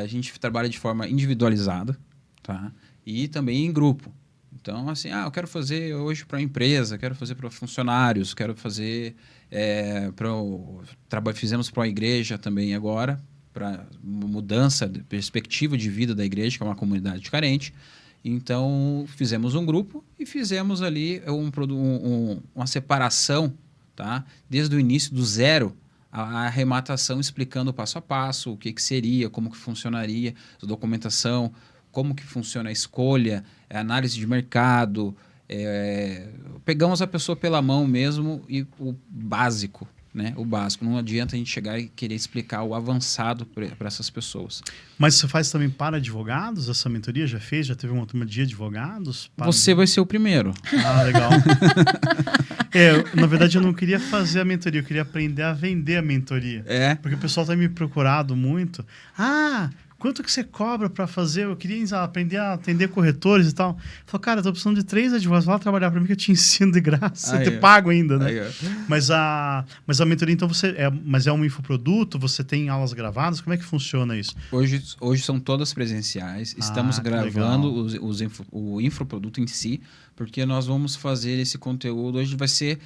a gente trabalha de forma individualizada, tá? E também em grupo. Então, assim, eu quero fazer hoje para a empresa, quero fazer para funcionários, quero fazer fizemos para a igreja também agora, para mudança de perspectiva de vida da igreja, que é uma comunidade carente. Então, fizemos um grupo e fizemos ali uma separação, tá? Desde o início, do zero, a arrematação, explicando passo a passo, o que seria, como que funcionaria, a documentação, como que funciona a escolha, a análise de mercado. Pegamos a pessoa pela mão mesmo e o básico, né? O básico. Não adianta a gente chegar e querer explicar o avançado para essas pessoas. Mas você faz também para advogados? Essa mentoria já fez? Já teve uma turma de advogados? Você vai ser o primeiro. Ah, legal. Na verdade, eu não queria fazer a mentoria, eu queria aprender a vender a mentoria. Porque o pessoal tem me procurado muito. Quanto que você cobra para fazer? Eu queria aprender a atender corretores e tal. Falei, cara, eu tô precisando de 3 advogados. Vai lá trabalhar para mim que eu te ensino de graça. Eu te pago ainda, né? Mas a mentoria, então, mas é um infoproduto? Você tem aulas gravadas? Como é que funciona isso? Hoje são todas presenciais. Estamos gravando o infoproduto em si, porque nós vamos fazer esse conteúdo. Hoje vai ser...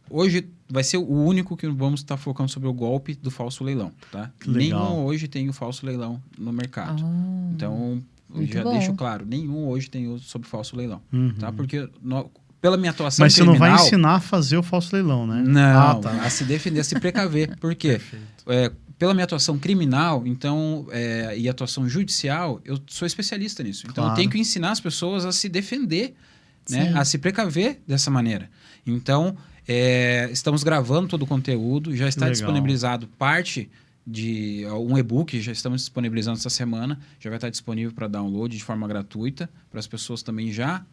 Hoje vai ser o único que vamos estar focando sobre o golpe do falso leilão, tá? Nenhum hoje tem o falso leilão no mercado. Então, já deixo claro, nenhum hoje tem sobre falso leilão, tá? Porque pela minha atuação Mas criminal... você não vai ensinar a fazer o falso leilão, né? Não, a se defender, a se precaver. Por quê? Pela minha atuação criminal, então, e atuação judicial, eu sou especialista nisso. Então, eu tenho que ensinar as pessoas a se defender, né? A se precaver dessa maneira. Então... estamos gravando todo o conteúdo, já está disponibilizado parte de um e-book, já estamos disponibilizando essa semana, já vai estar disponível para download de forma gratuita, para as pessoas também já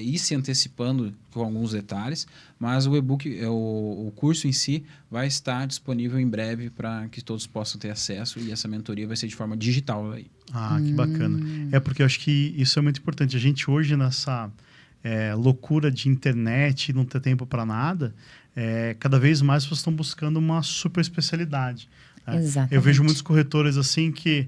ir se antecipando com alguns detalhes, mas o e-book, o curso em si, vai estar disponível em breve para que todos possam ter acesso, e essa mentoria vai ser de forma digital aí. Que bacana. Porque eu acho que isso é muito importante. A gente hoje nessa... loucura de internet e não ter tempo para nada, cada vez mais pessoas estão buscando uma super especialidade. Exatamente. Eu vejo muitos corretores assim que...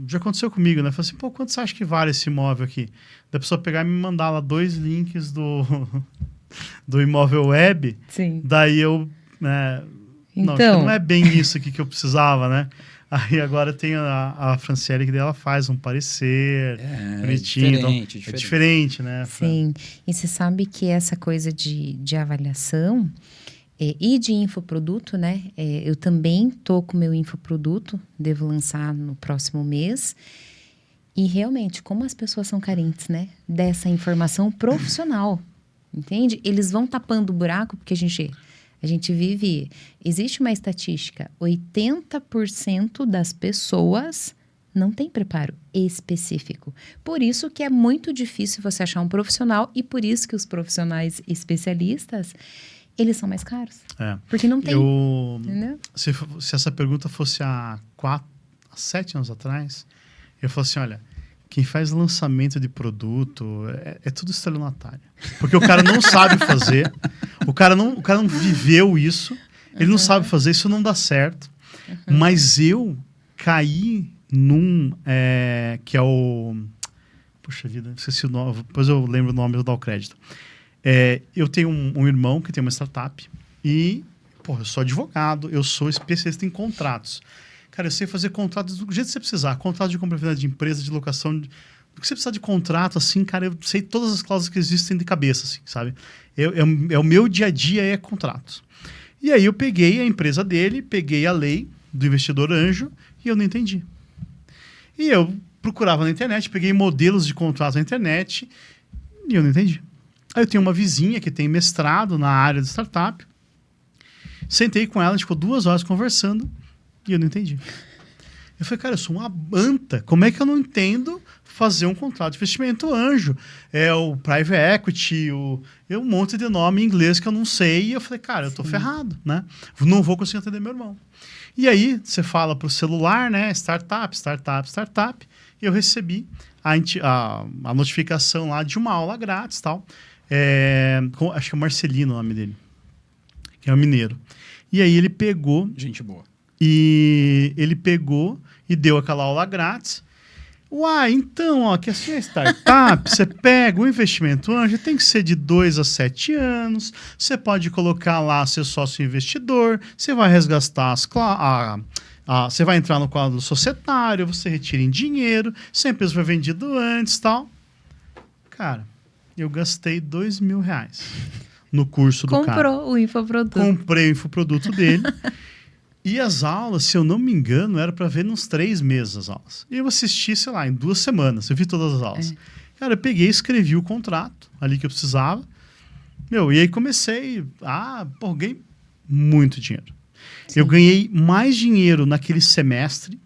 já aconteceu comigo, né? Falei assim, quanto você acha que vale esse imóvel aqui? Da pessoa pegar e me mandar lá 2 links do imóvel web. Sim. Daí eu... Não, acho que não é bem isso aqui que eu precisava, né? Aí agora tem a Franciele, que ela faz um parecer bonitinho. É diferente, né? Sim. E você sabe que essa coisa de avaliação e de infoproduto, né? Eu também tô com o meu infoproduto, devo lançar no próximo mês. E realmente, como as pessoas são carentes, né? Dessa informação profissional, entende? Eles vão tapando o buraco, porque a gente vive... Existe uma estatística, 80% das pessoas não tem preparo específico. Por isso que é muito difícil você achar um profissional e por isso que os profissionais especialistas, eles são mais caros. Porque não tem, entendeu? Se essa pergunta fosse há 7 anos atrás, eu falo assim, olha, quem faz lançamento de produto é tudo estelionatário. Porque o cara não sabe fazer, o cara não viveu isso, ele não sabe fazer, isso não dá certo. Mas eu caí num... que é o... Puxa vida, esqueci o nome, depois eu lembro o nome e eu dou o crédito. Eu tenho um irmão que tem uma startup e, eu sou advogado, eu sou especialista em contratos. Cara, eu sei fazer contratos do jeito que você precisar. Contrato de compra de empresa, de locação. Do que você precisar de contrato, assim, cara, eu sei todas as cláusulas que existem de cabeça, assim, sabe? O meu dia a dia é contratos. E aí eu peguei a empresa dele, peguei a lei do investidor anjo e eu não entendi. E eu procurava na internet, peguei modelos de contrato na internet e eu não entendi. Aí eu tenho uma vizinha que tem mestrado na área de startup. Sentei com ela, a gente ficou 2 horas conversando e eu não entendi. Eu falei, cara, eu sou uma anta. Como é que eu não entendo fazer um contrato de investimento anjo? É o private equity, um monte de nome em inglês que eu não sei. E eu falei, cara, eu tô ferrado, né? Não vou conseguir atender meu irmão. E aí, você fala pro celular, né? Startup. E eu recebi a notificação lá de uma aula grátis, tal. Acho que é Marcelino o nome dele, que é um mineiro. E aí ele pegou... Gente boa. E ele pegou e deu aquela aula grátis. Uai, então, ó, que assim é startup, você pega o investimento anjo, tem que ser de 2 a 7 anos, você pode colocar lá ser sócio investidor, você vai resgatar você vai entrar no quadro societário, você retira em dinheiro, se a empresa foi vendida antes e tal. Cara, eu gastei R$2.000 no curso do cara. Comprou o infoproduto. Comprei o infoproduto dele. E as aulas, se eu não me engano, era para ver nos 3 meses as aulas. E eu assisti, sei lá, em 2 semanas. Eu vi todas as aulas. Cara, eu peguei e escrevi o contrato ali que eu precisava. E aí comecei ganhei muito dinheiro. Sim. Eu ganhei mais dinheiro naquele semestre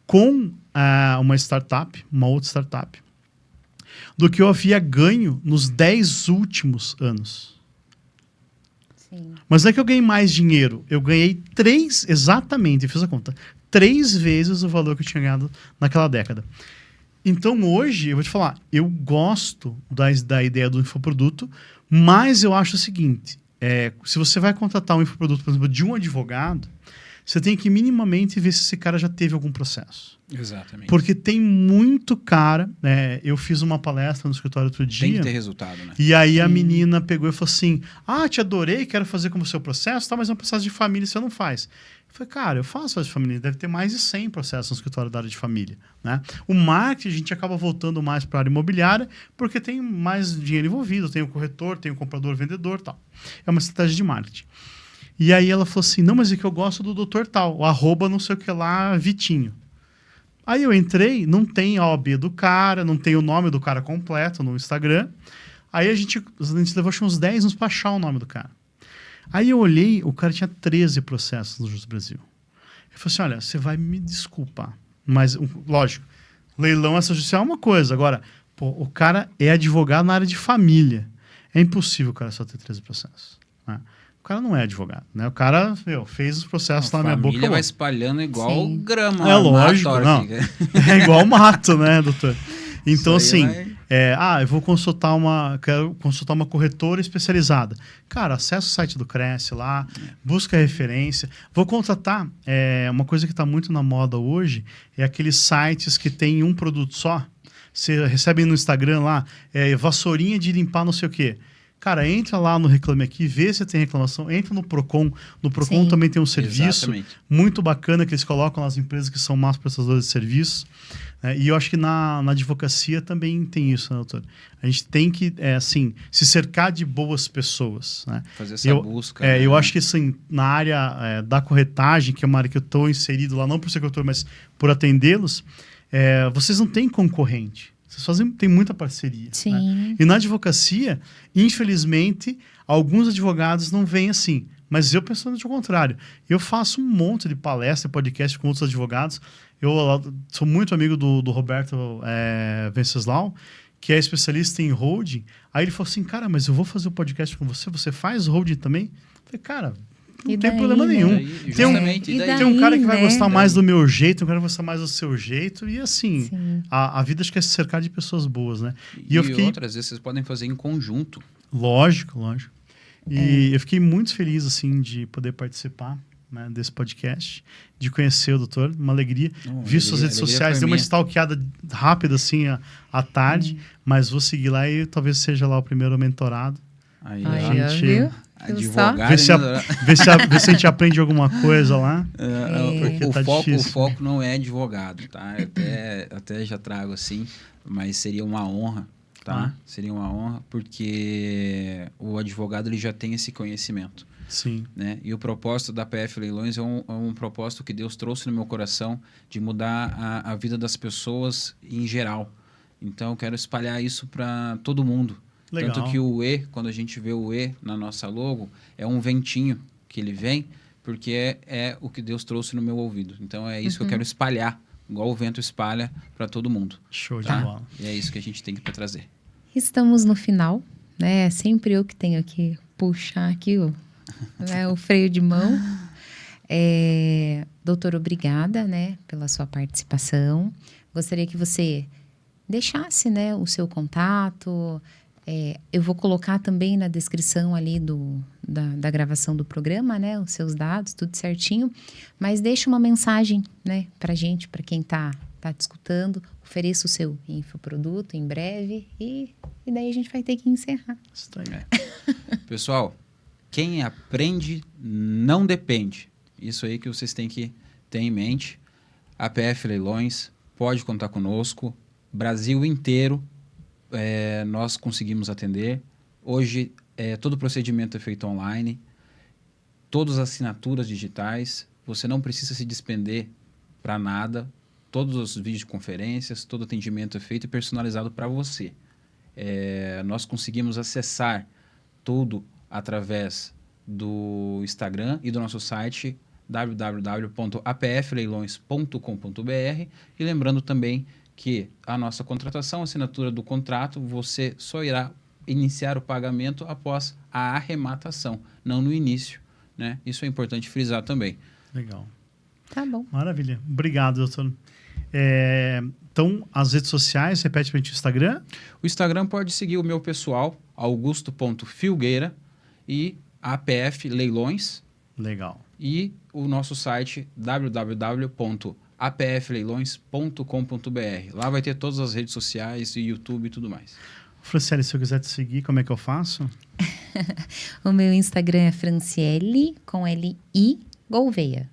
com uma outra startup, do que eu havia ganho nos 10 últimos anos. Sim. Mas não é que eu ganhei mais dinheiro. Eu ganhei 3 vezes o valor que eu tinha ganhado naquela década. Então, hoje, eu vou te falar, eu gosto da ideia do infoproduto, mas eu acho o seguinte, se você vai contratar um infoproduto, por exemplo, de um advogado, você tem que minimamente ver se esse cara já teve algum processo. Exatamente. Porque tem muito cara... eu fiz uma palestra no escritório outro dia... Tem que ter resultado, né? E aí a menina pegou e falou assim, te adorei, quero fazer como seu processo, mas é um processo de família, você não faz. Eu falei, cara, eu faço processo de família, deve ter mais de 100 processos no escritório da área de família, né? O marketing, a gente acaba voltando mais para a área imobiliária, porque tem mais dinheiro envolvido, tem o corretor, tem o comprador, vendedor e tal. É uma estratégia de marketing. E aí ela falou assim, não, mas é que eu gosto do doutor tal, o @ não sei o que lá, Vitinho. Aí eu entrei, não tem a OAB do cara, não tem o nome do cara completo no Instagram. Aí a gente levou acho, uns 10 anos para achar o nome do cara. Aí eu olhei, o cara tinha 13 processos no Justo Brasil. Eu falei assim, olha, você vai me desculpar, mas, lógico, leilão extrajudicial é uma coisa. Agora, o cara é advogado na área de família. É impossível o cara só ter 13 processos, né? O cara não é advogado, né? O cara, fez os processos lá na minha boca. A família vai espalhando igual grama. É lógico, não. É igual mato, né, doutor? Então, assim, eu vou quero consultar uma corretora especializada. Cara, acessa o site do Cresce lá, busca referência. Vou contratar, uma coisa que está muito na moda hoje, é aqueles sites que tem um produto só. Você recebe no Instagram lá, vassourinha de limpar não sei o quê. Cara, entra lá no Reclame Aqui, vê se tem reclamação, entra no Procon. No Procon também tem um serviço muito bacana que eles colocam nas empresas que são más prestadoras de serviços. E eu acho que na advocacia também tem isso, né, doutor? A gente tem que, se cercar de boas pessoas, né? Fazer essa busca. Né? Eu acho que, assim, na área da corretagem, que é uma área que eu estou inserido lá, não por ser corretor, mas por atendê-los, vocês não têm concorrente. Vocês têm muita parceria. Sim. Né? E na advocacia, infelizmente, alguns advogados não veem assim. Mas eu penso ao contrário. Eu faço um monte de palestra, podcast com outros advogados. Eu sou muito amigo do Roberto Venceslau, que é especialista em holding. Aí ele falou assim, cara, mas eu vou fazer o podcast com você, você faz holding também? Eu falei, cara... Não tem problema nenhum. Tem um cara que vai gostar mais do meu jeito, tem um cara que vai gostar mais do seu jeito. E assim, a vida acho que é se cercar de pessoas boas, né? E outras vezes vocês podem fazer em conjunto. Lógico. E eu fiquei muito feliz, assim, de poder participar, né, desse podcast, de conhecer o doutor, uma alegria. Vi suas redes sociais, dei uma stalkeada rápida, assim, à tarde, mas vou seguir lá e talvez seja lá o primeiro mentorado. Aí, a gente... Advogado. Vê se a gente aprende alguma coisa lá. O foco não é advogado, tá? Até já trago assim, mas seria uma honra, tá? Seria uma honra, porque o advogado ele já tem esse conhecimento. Sim. Né? E o propósito da PF Leilões é um propósito que Deus trouxe no meu coração de mudar a vida das pessoas em geral. Então, eu quero espalhar isso para todo mundo. Legal. Tanto que quando a gente vê o E na nossa logo, é um ventinho que ele vem porque é o que Deus trouxe no meu ouvido. Então é isso que eu quero espalhar, igual o vento espalha para todo mundo. Show de Tá? bola. E é isso que a gente tem que trazer. Estamos no final, né? É sempre eu que tenho que puxar aqui o freio de mão. Doutor, obrigada, né, pela sua participação. Gostaria que você deixasse, né, o seu contato. Eu vou colocar também na descrição ali da gravação do programa, né, os seus dados, tudo certinho. Mas deixa uma mensagem, né, pra gente, para quem tá te escutando. Ofereça o seu infoproduto em breve e daí a gente vai ter que encerrar. Isso aí. Pessoal, quem aprende não depende. Isso aí que vocês têm que ter em mente. APF Leilões, pode contar conosco. Brasil inteiro nós conseguimos atender. Hoje, todo o procedimento é feito online. Todas as assinaturas digitais. Você não precisa se despender para nada. Todos os videoconferências, todo atendimento é feito e personalizado para você. Nós conseguimos acessar tudo através do Instagram e do nosso site www.apfleilões.com.br. E lembrando também que a nossa contratação, a assinatura do contrato, você só irá iniciar o pagamento após a arrematação, não no início, né? Isso é importante frisar também. Legal. Tá bom. Maravilha. Obrigado, doutor. Então, as redes sociais, repete para a gente o Instagram. O Instagram pode seguir o meu pessoal, augusto.filgueira, e APF Leilões. Legal. E o nosso site www.apfleilões.com.br. Lá vai ter todas as redes sociais, YouTube e tudo mais. Franciele, se eu quiser te seguir, como é que eu faço? O meu Instagram é Franciele, com L-I, Gouveia.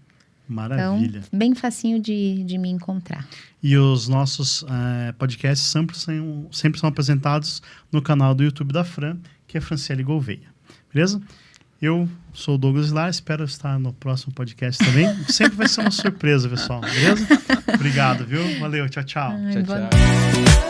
Maravilha. Então, bem facinho de me encontrar. E os nossos podcasts sempre são apresentados no canal do YouTube da Fran, que é Franciele Gouveia. Beleza? Eu sou o Douglas Lar, espero estar no próximo podcast também. Sempre vai ser uma surpresa, pessoal. Beleza? Obrigado, viu? Valeu, tchau, tchau. Ai, Tchau, boa tchau.